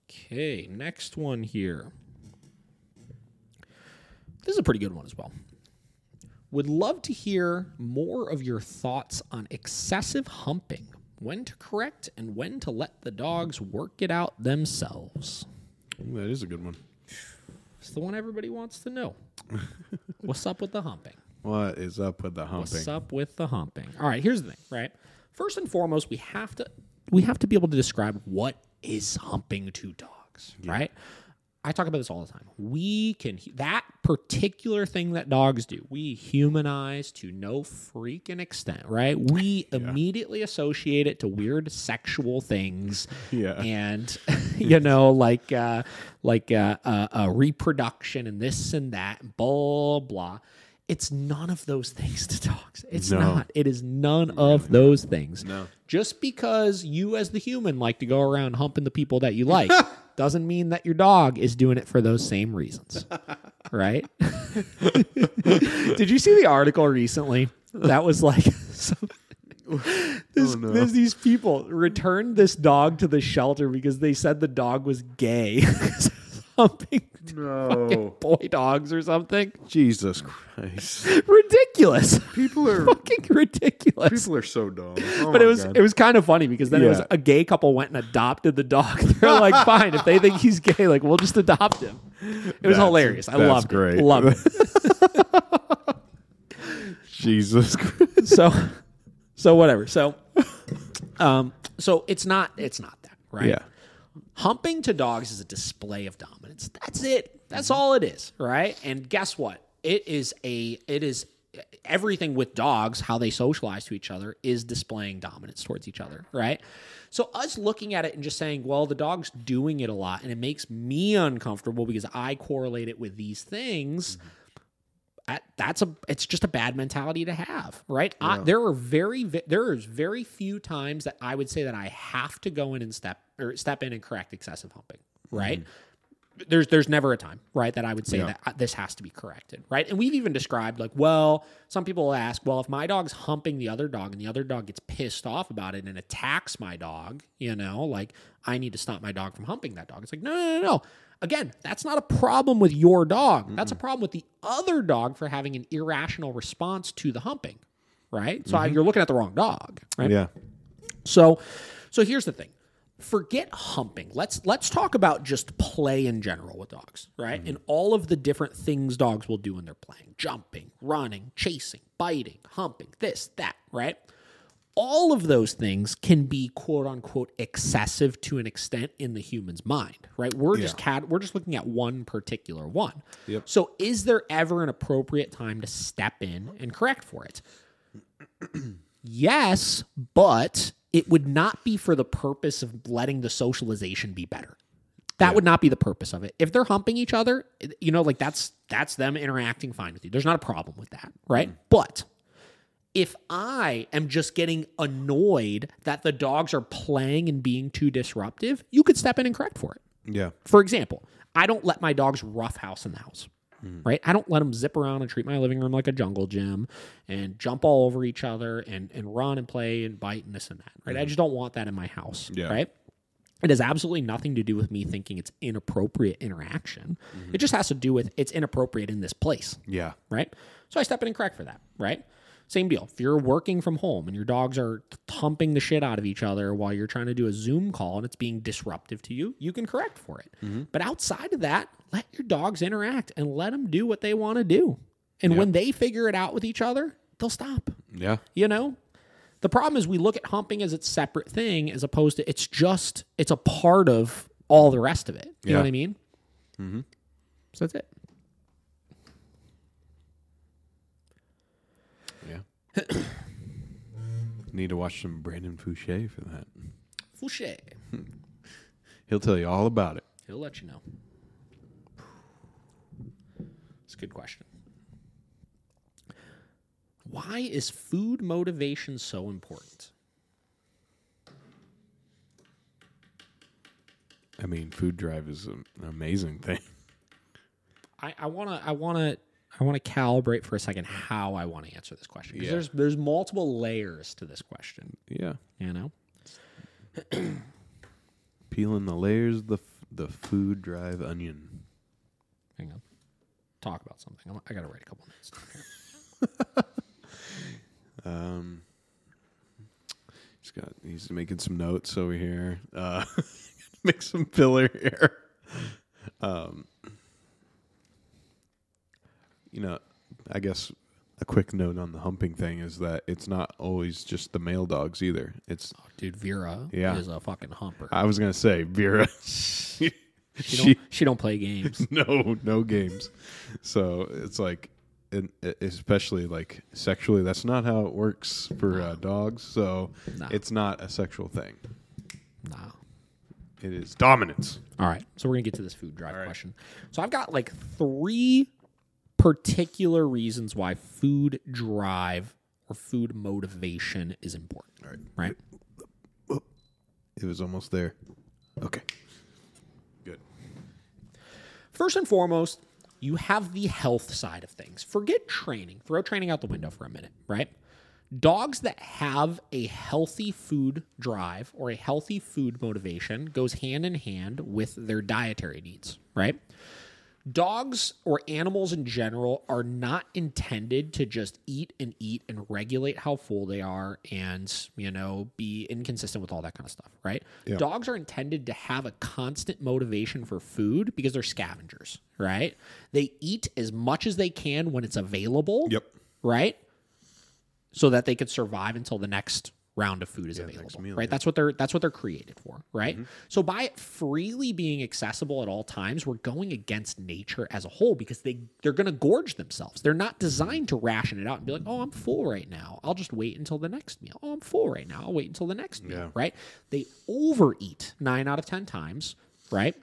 Okay, next one here. This is a pretty good one as well. Would love to hear more of your thoughts on excessive humping, when to correct and when to let the dogs work it out themselves. Ooh, that is a good one. It's the one everybody wants to know. What's up with the humping? What is up with the humping? What's up with the humping? All right, here's the thing, right? First and foremost, we have to be able to describe what is humping to dogs, right? I talk about this all the time. We can, that particular thing that dogs do, we humanize to no freaking extent, right? We immediately associate it to weird sexual things. Yeah. And, like reproduction and this and that, blah, blah. It's none of those things to dogs. It's not. It is none of those things. No. Just because you as the human like to go around humping the people that you like doesn't mean that your dog is doing it for those same reasons. Right? Did you see the article recently that was like there's these people returned this dog to the shelter because they said the dog was gay. Humping fucking boy dogs or something. Jesus Christ. Ridiculous. People are fucking ridiculous. People are so dumb. Oh but it was kind of funny because then it was a gay couple went and adopted the dog. They're like, fine, if they think he's gay, like we'll just adopt him. It was hilarious. I loved great. it. Loved it. Jesus Christ. So whatever. So it's not that, right? Yeah. Humping to dogs is a display of dominance. That's it. That's all it is, right? And guess what? It is everything with dogs, how they socialize to each other is displaying dominance towards each other, right? So us looking at it and just saying, well, the dog's doing it a lot and it makes me uncomfortable because I correlate it with these things. It's just a bad mentality to have, right? Yeah. There is very few times that I would say that I have to go in and step in and correct excessive humping, right? There's never a time, right, that I would say that this has to be corrected, right? And we've even described like, well, some people will ask, well, if my dog's humping the other dog and the other dog gets pissed off about it and attacks my dog, like I need to stop my dog from humping that dog. It's like, no. Again, that's not a problem with your dog. That's a problem with the other dog for having an irrational response to the humping, right? So you're looking at the wrong dog, right? Yeah. So here's the thing. Forget humping. Let's talk about just play in general with dogs, right? And all of the different things dogs will do when they're playing. Jumping, running, chasing, biting, humping, this, that, right? All of those things can be quote unquote excessive to an extent in the human's mind, right? We're just looking at one particular one. Yep. So is there ever an appropriate time to step in and correct for it? Yes, but it would not be for the purpose of letting the socialization be better. That would not be the purpose of it. If they're humping each other, like that's them interacting fine with you. There's not a problem with that, right? But if I am just getting annoyed that the dogs are playing and being too disruptive, you could step in and correct for it. Yeah. For example, I don't let my dogs roughhouse in the house, right? I don't let them zip around and treat my living room like a jungle gym and jump all over each other and run and play and bite and this and that, right? I just don't want that in my house, right? It has absolutely nothing to do with me thinking it's inappropriate interaction. It just has to do with it's inappropriate in this place. Yeah. Right? So I step in and correct for that, right? Same deal. If you're working from home and your dogs are humping the shit out of each other while you're trying to do a Zoom call and it's being disruptive to you, you can correct for it. But outside of that, let your dogs interact and let them do what they want to do. And when they figure it out with each other, they'll stop. Yeah. You know? The problem is we look at humping as its separate thing as opposed to it's a part of all the rest of it. You know what I mean? Mm-hmm. So that's it. Yeah. Need to watch some Brandon Fouché for that. Fouché. He'll tell you all about it. He'll let you know. It's a good question. Why is food motivation so important? I mean, food drive is an amazing thing. I want to calibrate for a second how I want to answer this question because there's multiple layers to this question. Yeah. You know? Peeling the layers of the food drive onion. Hang on. Talk about something. I got to write a couple minutes down here. He's making some notes over here. Make some filler here. I guess a quick note on the humping thing is that it's not always just the male dogs either. It's dude, Vera is a fucking humper. I was gonna say Vera. she don't play games. No games. So it's like, especially like sexually, that's not how it works for dogs. So it's not a sexual thing. No. It is dominance. All right. So we're going to get to this food drive question. So I've got like 3 particular reasons why food drive or food motivation is important. All right. Right? It was almost there. Okay. Good. First and foremost, you have the health side of things. Forget training. Throw training out the window for a minute, right? Dogs that have a healthy food drive or a healthy food motivation goes hand in hand with their dietary needs, right? Dogs or animals in general are not intended to just eat and regulate how full they are and, be inconsistent with all that kind of stuff, right? Yeah. Dogs are intended to have a constant motivation for food because they're scavengers, right? They eat as much as they can when it's available, right? So that they could survive until the next round of food is available, meal, right? That's what they're created for, right? So by it freely being accessible at all times, we're going against nature as a whole because they're going to gorge themselves. They're not designed to ration it out and be like, oh, I'm full right now. I'll just wait until the next meal. Oh, I'm full right now. I'll wait until the next meal, right? They overeat 9 out of 10 times, right?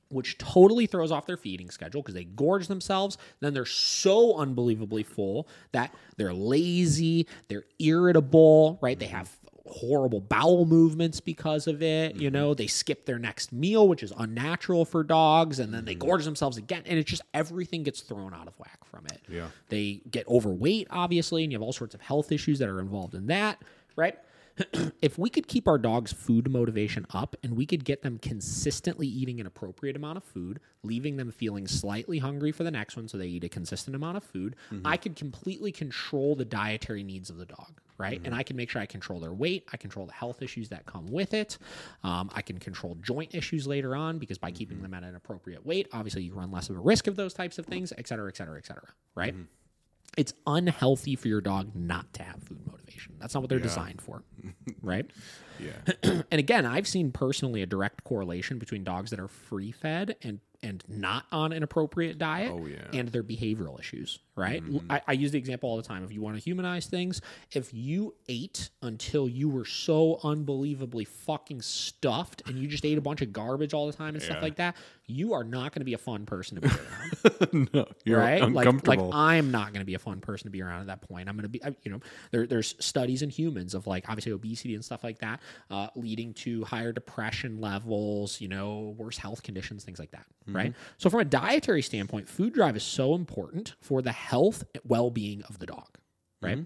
Which totally throws off their feeding schedule because they gorge themselves. Then they're so unbelievably full that they're lazy, they're irritable, right? They have horrible bowel movements because of it. They skip their next meal, which is unnatural for dogs, and then they gorge themselves again. And it's just everything gets thrown out of whack from it. Yeah. They get overweight, obviously, and you have all sorts of health issues that are involved in that, right? If we could keep our dogs' food motivation up and we could get them consistently eating an appropriate amount of food, leaving them feeling slightly hungry for the next one so they eat a consistent amount of food, I could completely control the dietary needs of the dog, right? And I can make sure I control their weight. I control the health issues that come with it. I can control joint issues later on because by keeping them at an appropriate weight, obviously you run less of a risk of those types of things, et cetera, et cetera, et cetera, right? It's unhealthy for your dog not to have food motivation. That's not what they're designed for, right? Yeah. And again, I've seen personally a direct correlation between dogs that are free-fed and not on an appropriate diet and their behavioral issues, right? I use the example all the time. If you want to humanize things, if you ate until you were so unbelievably fucking stuffed and you just ate a bunch of garbage all the time and stuff like that, you are not going to be a fun person to be around. No, you're right? Uncomfortable. Like I'm not going to be a fun person to be around at that point. I'm going to be, there's studies in humans of like obviously obesity and stuff like that, leading to higher depression levels, worse health conditions, things like that. Right? So from a dietary standpoint, food drive is so important for the health and well-being of the dog, right?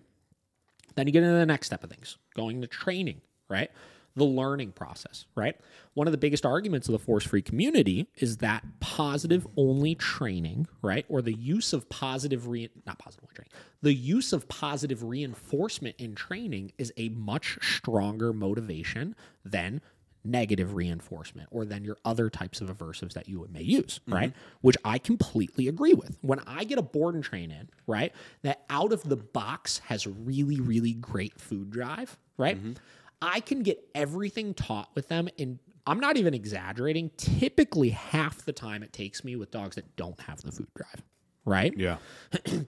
Then you get into the next step of things, going to training, right? the learning process, right? One of the biggest arguments of the force-free community is that positive-only training, right, or the use of the use of positive reinforcement in training is a much stronger motivation than negative reinforcement or than your other types of aversives that you may use, right? Which I completely agree with. When I get a board and train in, right, that out of the box has really, really great food drive, right? I can get everything taught with them in, I'm not even exaggerating, typically half the time it takes me with dogs that don't have the food drive, right? Yeah.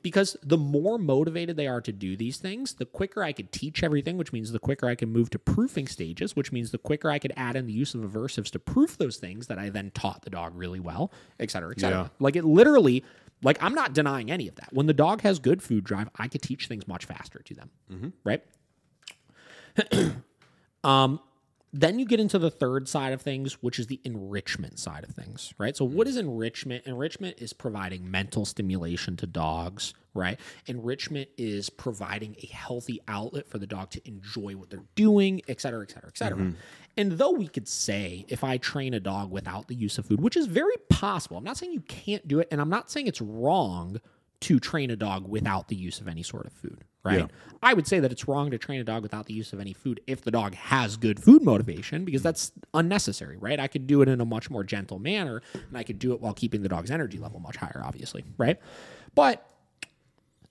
Because the more motivated they are to do these things, the quicker I could teach everything, which means the quicker I can move to proofing stages, which means the quicker I could add in the use of aversives to proof those things that I then taught the dog really well, et cetera, et cetera. Yeah. Like it literally, like I'm not denying any of that. When the dog has good food drive, I could teach things much faster to them, right? Then you get into the third side of things, which is the enrichment side of things, right? So what is enrichment? Enrichment is providing mental stimulation to dogs, right? Enrichment is providing a healthy outlet for the dog to enjoy what they're doing, et cetera, et cetera, et cetera. And though we could say if I train a dog without the use of food, which is very possible, I'm not saying you can't do it, and I'm not saying it's wrong to train a dog without the use of any sort of food, right? Yeah. I would say that it's wrong to train a dog without the use of any food if the dog has good food motivation, because that's unnecessary, right? I could do it in a much more gentle manner, and I could do it while keeping the dog's energy level much higher, obviously, right? But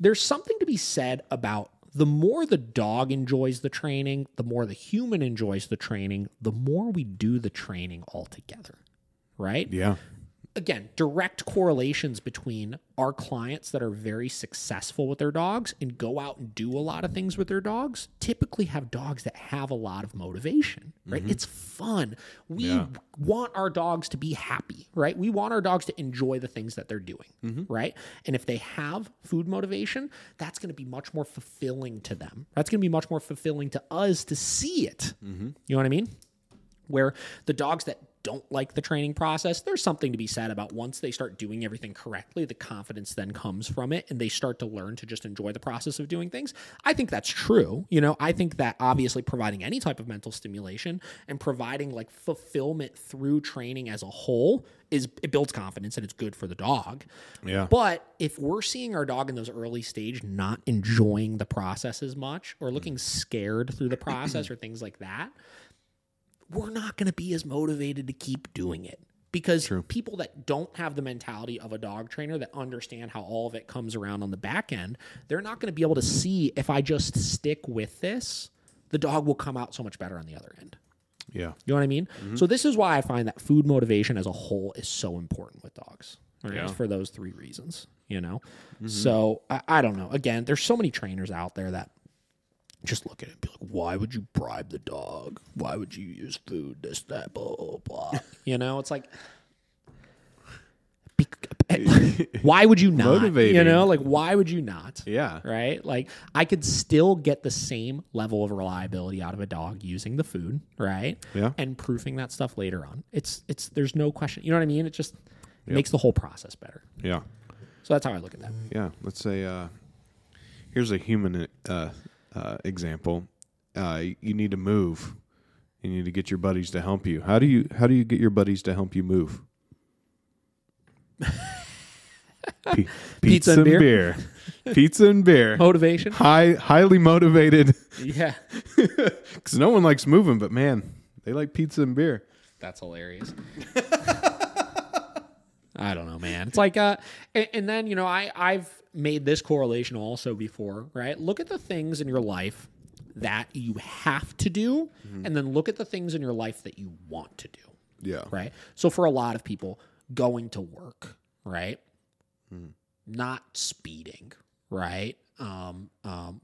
there's something to be said about the more the dog enjoys the training, the more the human enjoys the training, the more we do the training altogether, right? Yeah. Again, direct correlations between our clients that are very successful with their dogs and go out and do a lot of things with their dogs typically have dogs that have a lot of motivation, right? It's fun. We want our dogs to be happy, right? We want our dogs to enjoy the things that they're doing, right? And if they have food motivation, that's going to be much more fulfilling to them. That's going to be much more fulfilling to us to see it. You know what I mean? Where the dogs that don't like the training process, there's something to be said about once they start doing everything correctly, the confidence then comes from it and they start to learn to just enjoy the process of doing things. I think that's true. You know, I think that obviously providing any type of mental stimulation and providing like fulfillment through training as a whole it builds confidence and it's good for the dog. Yeah. But if we're seeing our dog in those early stage not enjoying the process as much or looking scared through the process or things like that, we're not going to be as motivated to keep doing it because people that don't have the mentality of a dog trainer that understand how all of it comes around on the back end, they're not going to be able to see if I just stick with this, the dog will come out so much better on the other end. Yeah. You know what I mean? So this is why I find that food motivation as a whole is so important with dogs. Right? Yeah. For those three reasons, you know? So I don't know. Again, there's so many trainers out there that just look at it and be like, why would you bribe the dog? Why would you use food, this, that, blah, blah, blah. You know, it's like, why would you not? Motivating. You know, like, why would you not? Yeah. Right? Like, I could still get the same level of reliability out of a dog using the food, right? Yeah. And proofing that stuff later on. It's there's no question. You know what I mean? It just makes the whole process better. Yeah. So that's how I look at that. Yeah. Let's say, here's a human example. You need to move. You need to get your buddies to help you. How do you get your buddies to help you move? Pizza and beer. Pizza and beer. Motivation. Highly motivated. Yeah. Because no one likes moving, but man, they like pizza and beer. That's hilarious. I don't know, man. It's like, and then, you know, I've made this correlation also before, right? Look at the things in your life that you have to do, and then look at the things in your life that you want to do. Yeah. Right? So for a lot of people, going to work, right? Not speeding, right?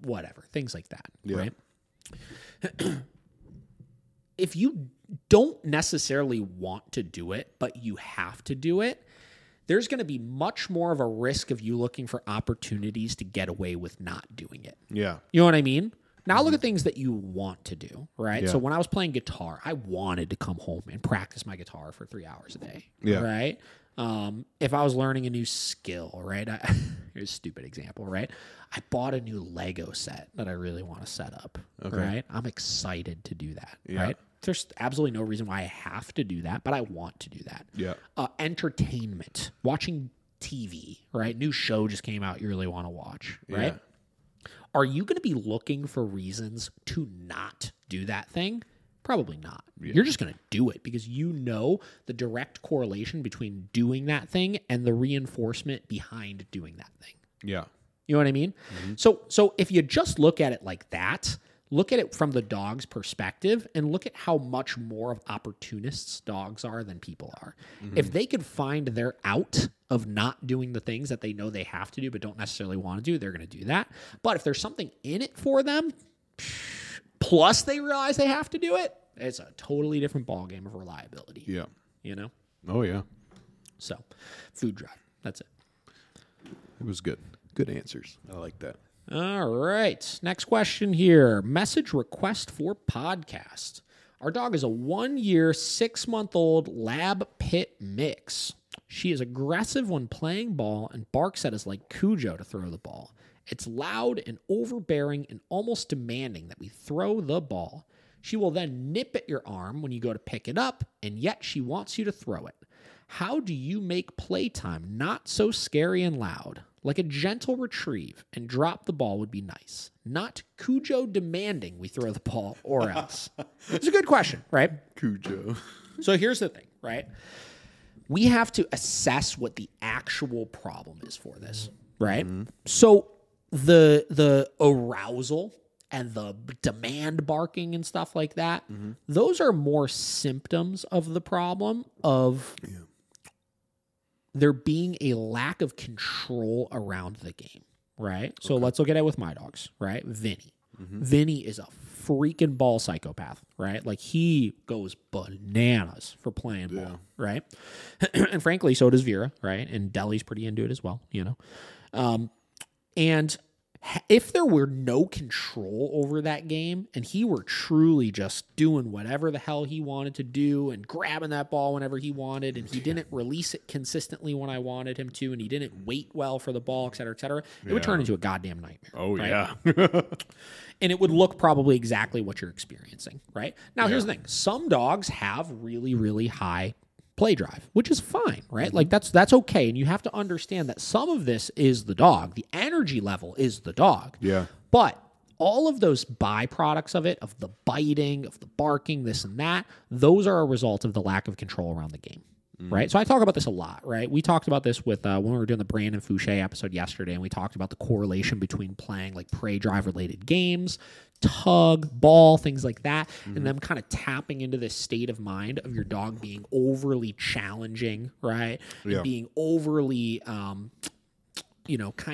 Whatever, things like that, right? If you don't necessarily want to do it, but you have to do it, there's going to be much more of a risk of you looking for opportunities to get away with not doing it. Yeah. You know what I mean? Now look at things that you want to do, right? Yeah. So when I was playing guitar, I wanted to come home and practice my guitar for 3 hours a day, Yeah. right? If I was learning a new skill, right? Here's a stupid example, right? I bought a new Lego set that I really want to set up, Okay. right? I'm excited to do that, Yeah. right? there's absolutely no reason why I have to do that, but I want to do that. Yeah. Entertainment, watching TV, right? New show just came out you really want to watch, right? Yeah. Are you going to be looking for reasons to not do that thing? Probably not. Yeah. You're just going to do it because you know the direct correlation between doing that thing and the reinforcement behind doing that thing. Yeah. You know what I mean? Mm-hmm. So if you just look at it like that, look at it from the dog's perspective and look at how much more of opportunists dogs are than people are. Mm-hmm. If they could find their out of not doing the things that they know they have to do but don't necessarily want to do, they're going to do that. But if there's something in it for them, plus they realize they have to do it, it's a totally different ballgame of reliability. Yeah. You know? Oh, yeah. So, food drive. That's it. It was good. Good answers. I like that. All right. Next question here. Message request for podcast. Our dog is a 1-year, 6-month-old lab pit mix. She is aggressive when playing ball and barks at us like Cujo to throw the ball. It's loud and overbearing and almost demanding that we throw the ball. She will then nip at your arm when you go to pick it up, and yet she wants you to throw it. How do you make playtime not so scary and loud? Like a gentle retrieve and drop the ball would be nice. Not Cujo demanding we throw the ball or else. It's a good question, right? Cujo. So here's the thing, right? We have to assess what the actual problem is for this, right? Mm-hmm. So the arousal and the demand barking and stuff like that, those are more symptoms of the problem of there being a lack of control around the game, right? So let's look at it with my dogs, right? Vinny. Mm-hmm. Vinny is a freaking ball psychopath, right? Like he goes bananas for playing ball, right? And frankly, so does Vera, right? And Deli's pretty into it as well, you know? And if there were no control over that game and he were truly just doing whatever the hell he wanted to do and grabbing that ball whenever he wanted and he didn't release it consistently when I wanted him to and he didn't wait well for the ball, et cetera, it would turn into a goddamn nightmare. Oh, right? Yeah. And it would look probably exactly what you're experiencing, right? Now, here's the thing. Some dogs have really, really high play drive, which is fine, right? Mm-hmm. Like that's okay. And you have to understand that some of this is the dog. The energy level is the dog. Yeah. But all of those byproducts of it, of the biting, of the barking, this and that, those are a result of the lack of control around the game. Right. So I talk about this a lot, right? We talked about this with when we were doing the Brandon Fouché episode yesterday, and we talked about the correlation between playing like prey drive related games, tug, ball, things like that, and them kind of tapping into this state of mind of your dog being overly challenging, right? Yeah. And being overly kind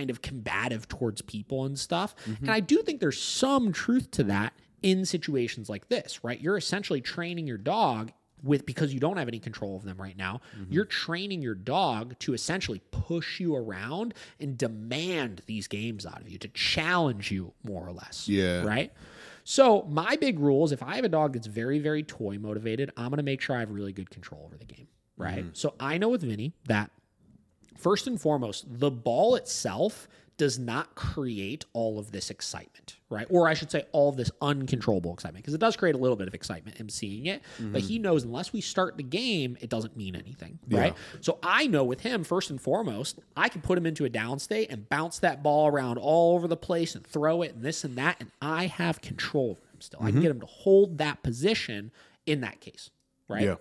of combative towards people and stuff. Mm-hmm. And I do think there's some truth to that in situations like this, right? You're essentially training your dog because you don't have any control of them right now, you're training your dog to essentially push you around and demand these games out of you, to challenge you more or less. Yeah. Right? So my big rule is if I have a dog that's very, very toy motivated, I'm going to make sure I have really good control over the game. Right? So I know with Vinny that first and foremost, the ball itself does not create all of this excitement, right? Or I should say all of this uncontrollable excitement, because it does create a little bit of excitement, him seeing it, but he knows unless we start the game, it doesn't mean anything, right? So I know with him, first and foremost, I can put him into a down state and bounce that ball around all over the place and throw it and this and that, and I have control over him still. I can get him to hold that position in that case, right? Yeah.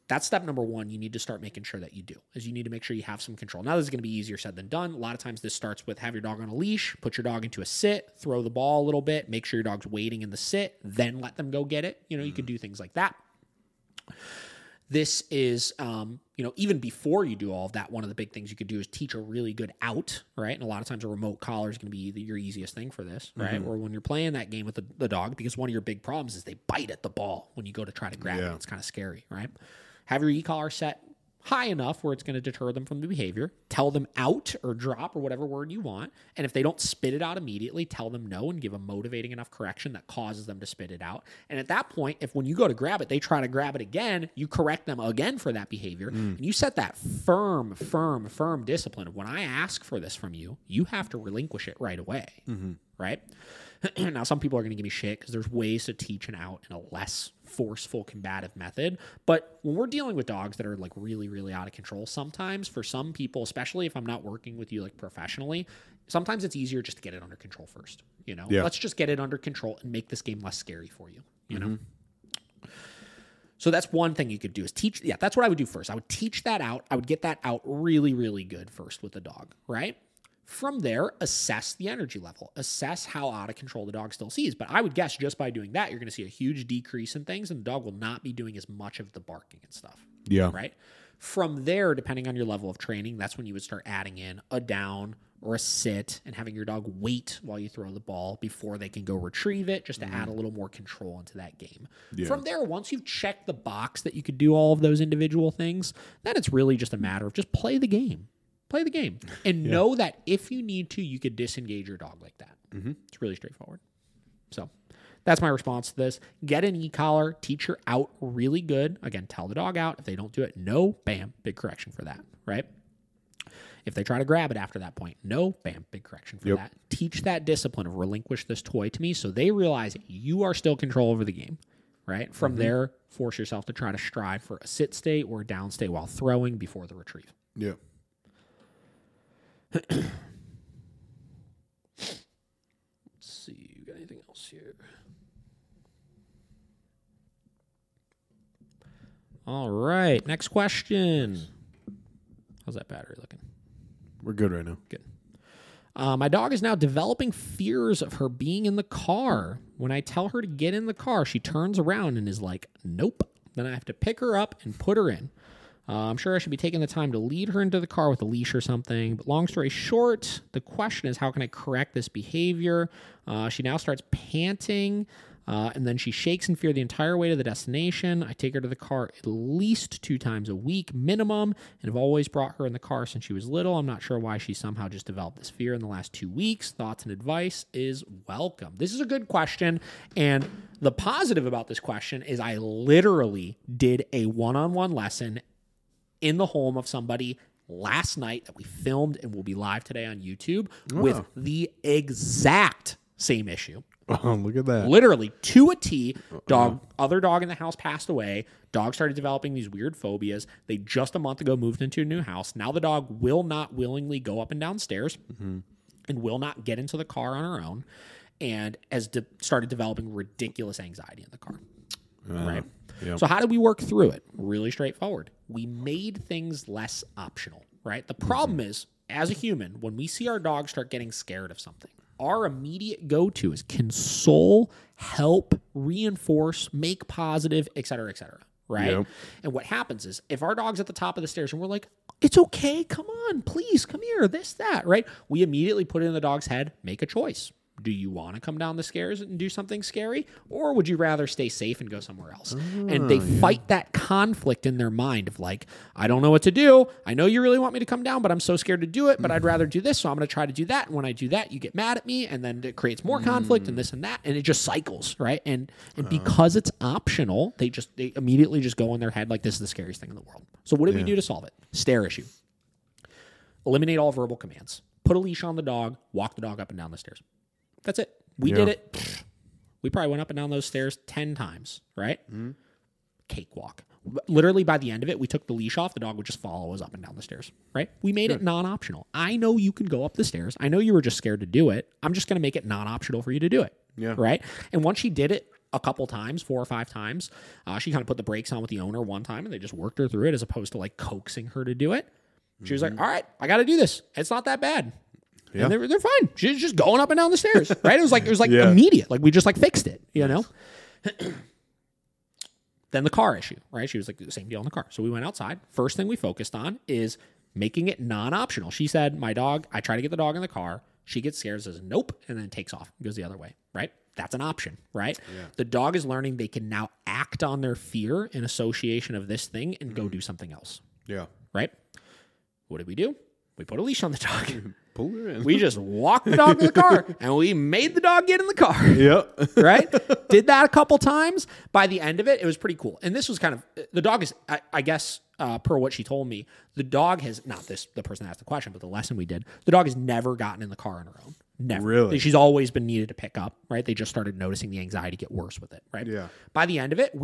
That's step number one you need to start making sure that you do, is you need to make sure you have some control. Now, this is going to be easier said than done. A lot of times this starts with have your dog on a leash, put your dog into a sit, throw the ball a little bit, make sure your dog's waiting in the sit, then let them go get it. You could do things like that. This is, even before you do all of that, one of the big things you could do is teach a really good out, right? And a lot of times a remote collar is going to be your easiest thing for this, right? Or when you're playing that game with the dog, because one of your big problems is they bite at the ball when you go to try to grab it. It's kind of scary, right? Have your e-collar set high enough where it's going to deter them from the behavior. Tell them out or drop or whatever word you want. And if they don't spit it out immediately, tell them no and give a motivating enough correction that causes them to spit it out. And at that point, if when you go to grab it, they try to grab it again, you correct them again for that behavior. And you set that firm discipline of when I ask for this from you, you have to relinquish it right away, right? Now, some people are going to give me shit because there's ways to teach an out in a less forceful, combative method. But when we're dealing with dogs that are like really, really out of control, sometimes for some people, especially if I'm not working with you like professionally, sometimes it's easier just to get it under control first. Let's just get it under control and make this game less scary for you. You know. So that's one thing you could do is teach. Yeah, that's what I would do first. I would teach that out. I would get that out really, really good first with the dog, right? From there, assess the energy level. Assess how out of control the dog still sees. But I would guess just by doing that, you're going to see a huge decrease in things, and the dog will not be doing as much of the barking and stuff. Yeah. Right? From there, depending on your level of training, that's when you would start adding in a down or a sit and having your dog wait while you throw the ball before they can go retrieve it, just to add a little more control into that game. Yeah. From there, once you've checked the box that you could do all of those individual things, then it's really just a matter of just play the game. Play the game. And know that if you need to, you could disengage your dog like that. It's really straightforward. So that's my response to this. Get an e-collar, teach her out really good. Again, tell the dog out. If they don't do it, no, bam, big correction for that, right? If they try to grab it after that point, no, bam, big correction for that. Teach that discipline of relinquish this toy to me so they realize you are still control over the game, right? From there, force yourself to try to strive for a sit stay or a down stay while throwing before the retrieve. Yeah. Let's see, you got anything else here? All right, next question. How's that battery looking? We're good right now. Good. My dog is now developing fears of her being in the car. When I tell her to get in the car, she turns around and is like, nope. Then I have to pick her up and put her in. I'm sure I should be taking the time to lead her into the car with a leash or something. But long story short, the question is, how can I correct this behavior? She now starts panting, and then she shakes in fear the entire way to the destination. I take her to the car at least 2 times a week minimum, and have always brought her in the car since she was little. I'm not sure why she somehow just developed this fear in the last 2 weeks. Thoughts and advice is welcome. This is a good question, and the positive about this question is I literally did a one-on-one lesson in the home of somebody last night that we filmed and will be live today on YouTube with the exact same issue. Oh, look at that. Literally to a T. Other dog in the house passed away. Dog started developing these weird phobias. They just a month ago moved into a new house. Now the dog will not willingly go up and down stairs and will not get into the car on her own, and has started developing ridiculous anxiety in the car. Right? Yep. So how did we work through it? Really straightforward. We made things less optional, right? The problem is, as a human, when we see our dog start getting scared of something, our immediate go-to is console, help, reinforce, make positive, et cetera, right? Yep. And what happens is, if our dog's at the top of the stairs and we're like, it's okay, come on, please, come here, this, that, right? We immediately put it in the dog's head, make a choice. Do you want to come down the stairs and do something scary? Or would you rather stay safe and go somewhere else? And they fight that conflict in their mind of like, I don't know what to do. I know you really want me to come down, but I'm so scared to do it, but I'd rather do this, so I'm going to try to do that. And when I do that, you get mad at me, and then it creates more conflict and this and that, and it just cycles, right? And because it's optional, they immediately just go in their head like, this is the scariest thing in the world. So what did we do to solve it? Stare issue. Eliminate all verbal commands. Put a leash on the dog, walk the dog up and down the stairs. That's it. We did it. We probably went up and down those stairs 10 times, right? Cakewalk. Literally, by the end of it, we took the leash off. The dog would just follow us up and down the stairs, right? We made it non-optional. I know you can go up the stairs. I know you were just scared to do it. I'm just going to make it non-optional for you to do it, right? And once she did it a couple times, 4 or 5 times, she kind of put the brakes on with the owner one time, and they just worked her through it as opposed to like coaxing her to do it. She was like, all right, I got to do this. It's not that bad. Yeah. And they're fine. She's just going up and down the stairs, right? It was like immediate. Like we just like fixed it, you know? Then the car issue, right? She was like, the same deal in the car. So we went outside. First thing we focused on is making it non-optional. She said, my dog, I try to get the dog in the car. She gets scared, says nope, and then takes off and goes the other way, right? That's an option, right? Yeah. The dog is learning they can now act on their fear in association of this thing and go do something else. Yeah. Right? What did we do? We put a leash on the dog. Pull her in. We just walked the dog to the car, and we made the dog get in the car. Yep. Right? Did that a couple times. By the end of it, it was pretty cool. And this was kind of, the dog is, I guess, per what she told me, the dog has, not this, the person that asked the question, but the lesson we did, the dog has never gotten in the car on her own. Never. Really? She's always been needed to pick up, right? They just started noticing the anxiety get worse with it, right? Yeah. By the end of it,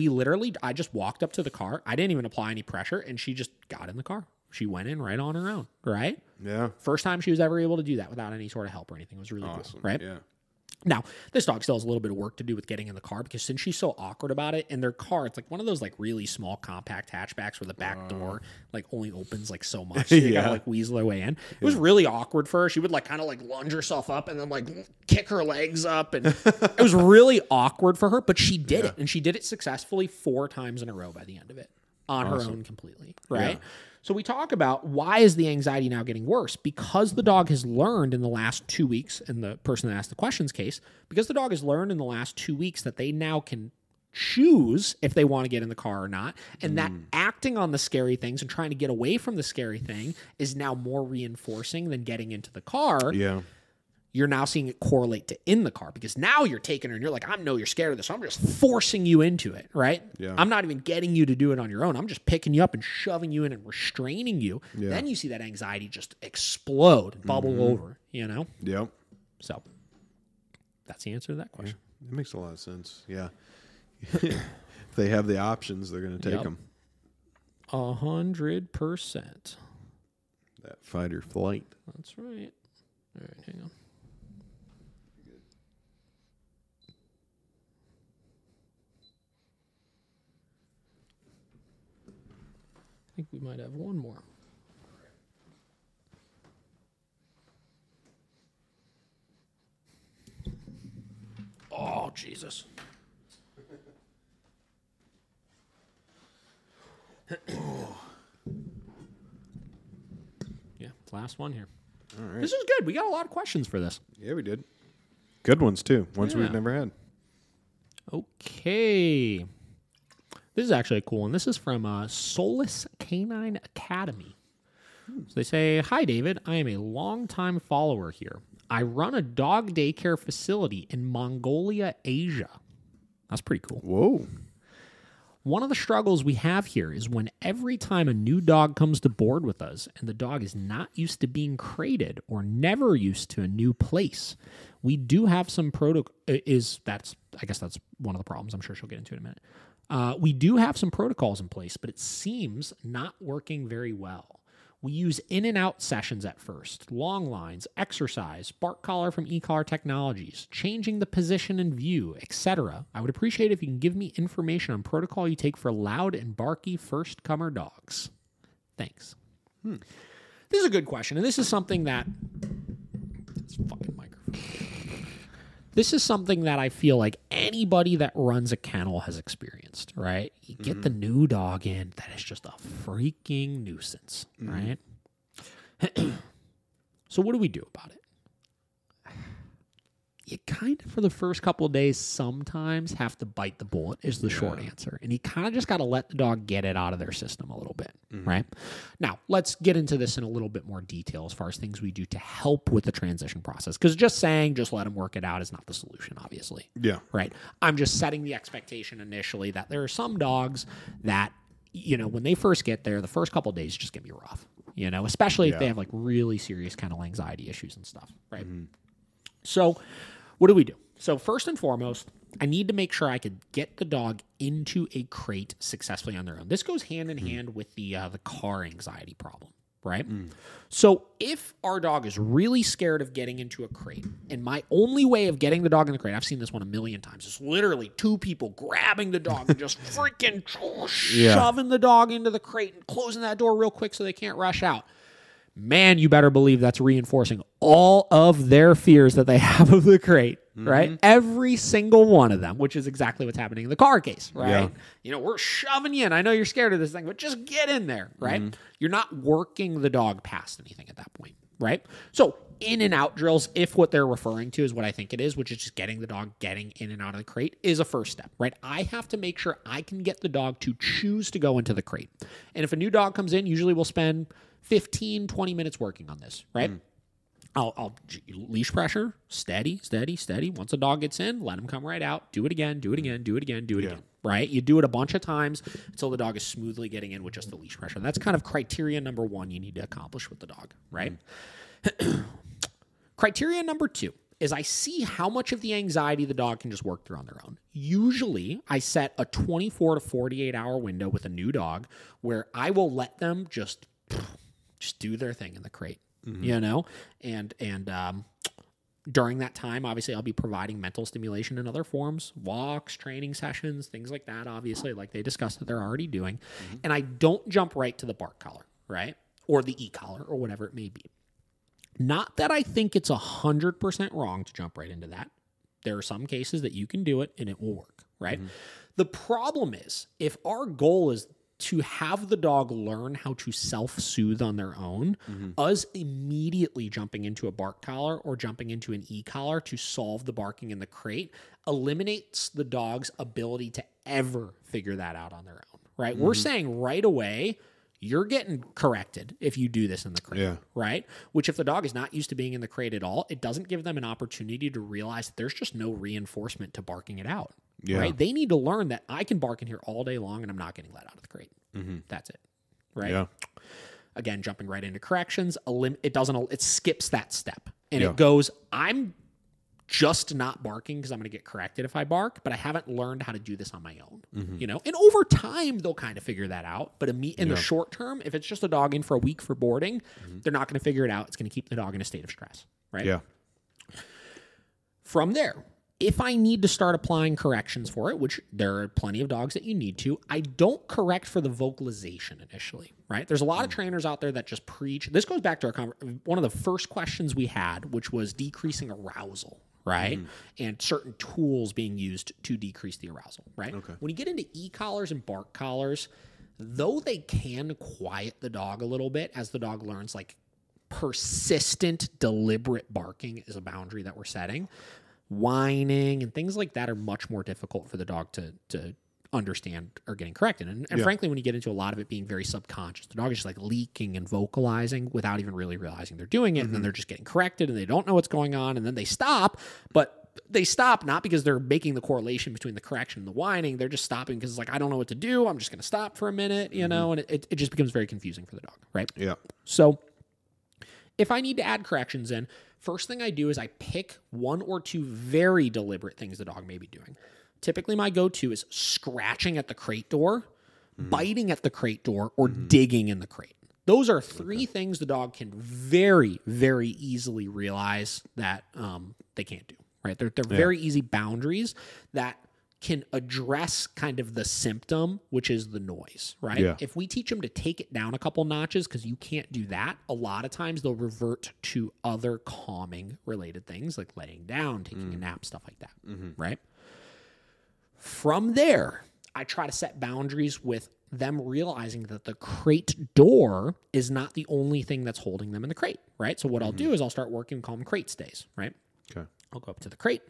I just walked up to the car. I didn't even apply any pressure, and she just got in the car. She went in right on her own, right? Yeah. First time she was ever able to do that without any sort of help or anything. It was really Awesome. cool, right? Yeah. Now, this dog still has a little bit of work to do with getting in the car because since she's so awkward about it, in their car, it's like one of those like really small compact hatchbacks where the back door like only opens like so much. So you gotta like weasel her way in. It was really awkward for her. She would like kind of like lunge herself up and then like kick her legs up. And it was really awkward for her, but she did it. And she did it successfully 4 times in a row by the end of it on her own completely, right? Yeah. So we talk about why is the anxiety now getting worse? Because the dog has learned in the last 2 weeks, in the person that asked the questions case, because the dog has learned in the last 2 weeks that they now can choose if they want to get in the car or not, and that acting on the scary things and trying to get away from the scary thing is now more reinforcing than getting into the car. Yeah. You're now seeing it correlate to in the car because now you're taking her and you're like, I know you're scared of this. So I'm just forcing you into it, right? Yeah. I'm not even getting you to do it on your own. I'm just picking you up and shoving you in and restraining you. Yeah. Then you see that anxiety just explode, bubble over, you know? Yep. So that's the answer to that question. Yeah. It makes a lot of sense. Yeah. If they have the options, they're going to take them. 100%. That fight or flight. That's right. All right, hang on. I think we might have one more. Oh, Jesus. Yeah, last one here. All right. This is good. We got a lot of questions for this. Yeah, we did. Good ones, too. Ones we've never had. Okay. This is actually a cool one. This is from Solace Canine Academy. So they say, hi, David. I am a longtime follower here. I run a dog daycare facility in Mongolia, Asia. That's pretty cool. Whoa. One of the struggles we have here is when every time a new dog comes to board with us and the dog is not used to being crated or never used to a new place, we do have some I guess that's one of the problems. I'm sure she'll get into it in a minute. We do have some protocols in place, but it seems not working very well. We use in and out sessions at first, long lines, exercise, bark collar from e-collar technologies, changing the position and view, etc. I would appreciate if you can give me information on protocol you take for loud and barky first comer dogs. Thanks. This is a good question, and this is something that fucking microphone. This is something that I feel like anybody that runs a kennel has experienced, right? You get the new dog in, that is just a freaking nuisance, right? So what do we do about it? You kind of, for the first couple of days, sometimes have to bite the bullet is the short answer. And you kind of just got to let the dog get it out of their system a little bit, right? Now, let's get into this in a little bit more detail as far as things we do to help with the transition process. Because just saying, just let them work it out is not the solution, obviously. Yeah. Right? I'm just setting the expectation initially that there are some dogs that, you know, when they first get there, the first couple of days just get me rough, you know, especially if they have like really serious kind of anxiety issues and stuff, right? So what do? So first and foremost, I need to make sure I could get the dog into a crate successfully on their own. This goes hand in hand with the car anxiety problem, right? So if our dog is really scared of getting into a crate, and my only way of getting the dog in the crate, I've seen this one a million times, is literally 2 people grabbing the dog and just freaking shoving the dog into the crate and closing that door real quick so they can't rush out. Man, you better believe that's reinforcing all of their fears that they have of the crate, right? Every single one of them, which is exactly what's happening in the car case, right? Yeah. You know, we're shoving you in. I know you're scared of this thing, but just get in there, right? You're not working the dog past anything at that point, right? So in and out drills, if what they're referring to is what I think it is, which is just getting the dog getting in and out of the crate, is a first step, right? I have to make sure I can get the dog to choose to go into the crate. And if a new dog comes in, usually we'll spend 15, 20 minutes working on this, right? I'll leash pressure, steady. Once a dog gets in, let him come right out. Do it again, right? You do it a bunch of times until the dog is smoothly getting in with just the leash pressure. And that's kind of criteria number 1 you need to accomplish with the dog, right? Criteria number 2. is I see how much of the anxiety the dog can just work through on their own. Usually, I set a 24 to 48 hour window with a new dog where I will let them just do their thing in the crate, you know? And during that time, obviously, I'll be providing mental stimulation in other forms, walks, training sessions, things like that, obviously, like they discussed that they're already doing. And I don't jump right to the bark collar, right? Or the e-collar or whatever it may be. Not that I think it's 100% wrong to jump right into that. There are some cases that you can do it and it will work, right? The problem is, if our goal is to have the dog learn how to self-soothe on their own, us immediately jumping into a bark collar or jumping into an e-collar to solve the barking in the crate eliminates the dog's ability to ever figure that out on their own, right? We're saying right away, you're getting corrected if you do this in the crate, right? Which if the dog is not used to being in the crate at all, it doesn't give them an opportunity to realize that there's just no reinforcement to barking it out, right? They need to learn that I can bark in here all day long and I'm not getting let out of the crate. That's it, right? Yeah. Again, jumping right into corrections, it skips that step. And it goes, I'm just not barking because I'm going to get corrected if I bark, but I haven't learned how to do this on my own, you know? And over time, they'll kind of figure that out. But in the short term, if it's just a dog in for a week for boarding, they're not going to figure it out. It's going to keep the dog in a state of stress, right? Yeah. From there, if I need to start applying corrections for it, which there are plenty of dogs that you need to, I don't correct for the vocalization initially, right? There's a lot of trainers out there that just preach. This goes back to one of the first questions we had, which was decreasing arousal, right? And certain tools being used to decrease the arousal, right? Okay. When you get into e-collars and bark collars, though they can quiet the dog a little bit as the dog learns, like persistent, deliberate barking is a boundary that we're setting. Whining and things like that are much more difficult for the dog to understand or getting corrected. And frankly, when you get into a lot of it being very subconscious, the dog is just like leaking and vocalizing without even really realizing they're doing it. And then they're just getting corrected and they don't know what's going on. And then they stop, but they stop not because they're making the correlation between the correction and the whining. They're just stopping because it's like, I don't know what to do. I'm just going to stop for a minute, you know, and it just becomes very confusing for the dog, right? Yeah. So if I need to add corrections in, first thing I do is I pick one or two very deliberate things the dog may be doing. Typically, my go-to is scratching at the crate door, biting at the crate door, or digging in the crate. Those are three things the dog can very, very easily realize that they can't do, right? They're very easy boundaries that can address kind of the symptom, which is the noise, right? Yeah. If we teach them to take it down a couple notches, because you can't do that, a lot of times they'll revert to other calming related things like laying down, taking a nap, stuff like that, right? From there, I try to set boundaries with them realizing that the crate door is not the only thing that's holding them in the crate, right? So what I'll do is I'll start working, call them crate stays, right? Okay. I'll go up to the crate.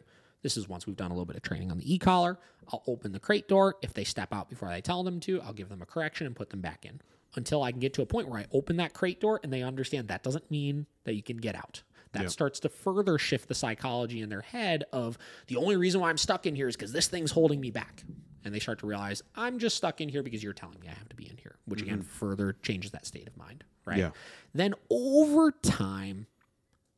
This is once we've done a little bit of training on the e-collar. I'll open the crate door. If they step out before I tell them to, I'll give them a correction and put them back in until I can get to a point where I open that crate door and they understand that doesn't mean that you can get out. That starts to further shift the psychology in their head of the only reason why I'm stuck in here is because this thing's holding me back. And they start to realize I'm just stuck in here because you're telling me I have to be in here, which again further changes that state of mind, right? Yeah. Then over time,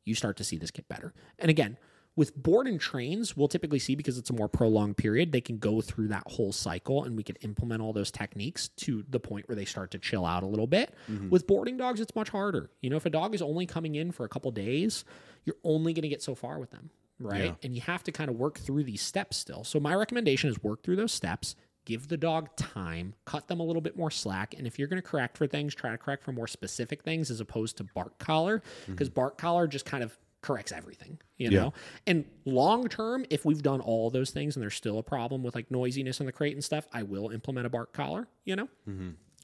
you start to see this get better. And again, with board and trains, we'll typically see, because it's a more prolonged period, they can go through that whole cycle and we can implement all those techniques to the point where they start to chill out a little bit. With boarding dogs, it's much harder. You know, if a dog is only coming in for a couple days, you're only going to get so far with them, right? Yeah. And you have to kind of work through these steps still. So my recommendation is work through those steps, give the dog time, cut them a little bit more slack. And if you're going to correct for things, try to correct for more specific things as opposed to bark collar, because bark collar just kind of corrects everything, you know? And long term, if we've done all those things and there's still a problem with like noisiness in the crate and stuff, I will implement a bark collar, you know?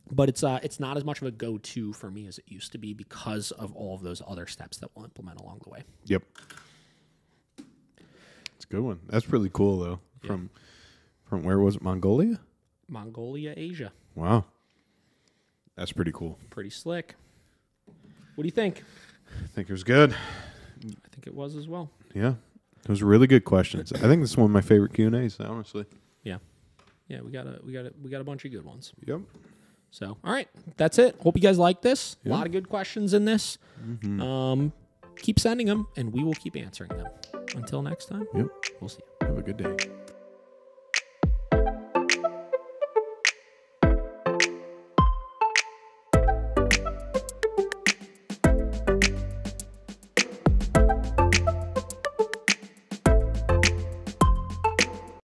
But it's not as much of a go-to for me as it used to be because of all of those other steps that we'll implement along the way. Yep. It's a good one. That's really cool though. From where was it? Mongolia, Asia. Wow. That's pretty cool. Pretty slick. What do you think? I think it was good. I think it was as well. Yeah. Those were really good questions. I think this is one of my favorite Q&As, honestly. Yeah. Yeah, we got a bunch of good ones. Yep. So, all right. That's it. Hope you guys like this. A lot of good questions in this. Keep sending them, and we will keep answering them. until next time, Yep. we'll see you. Have a good day.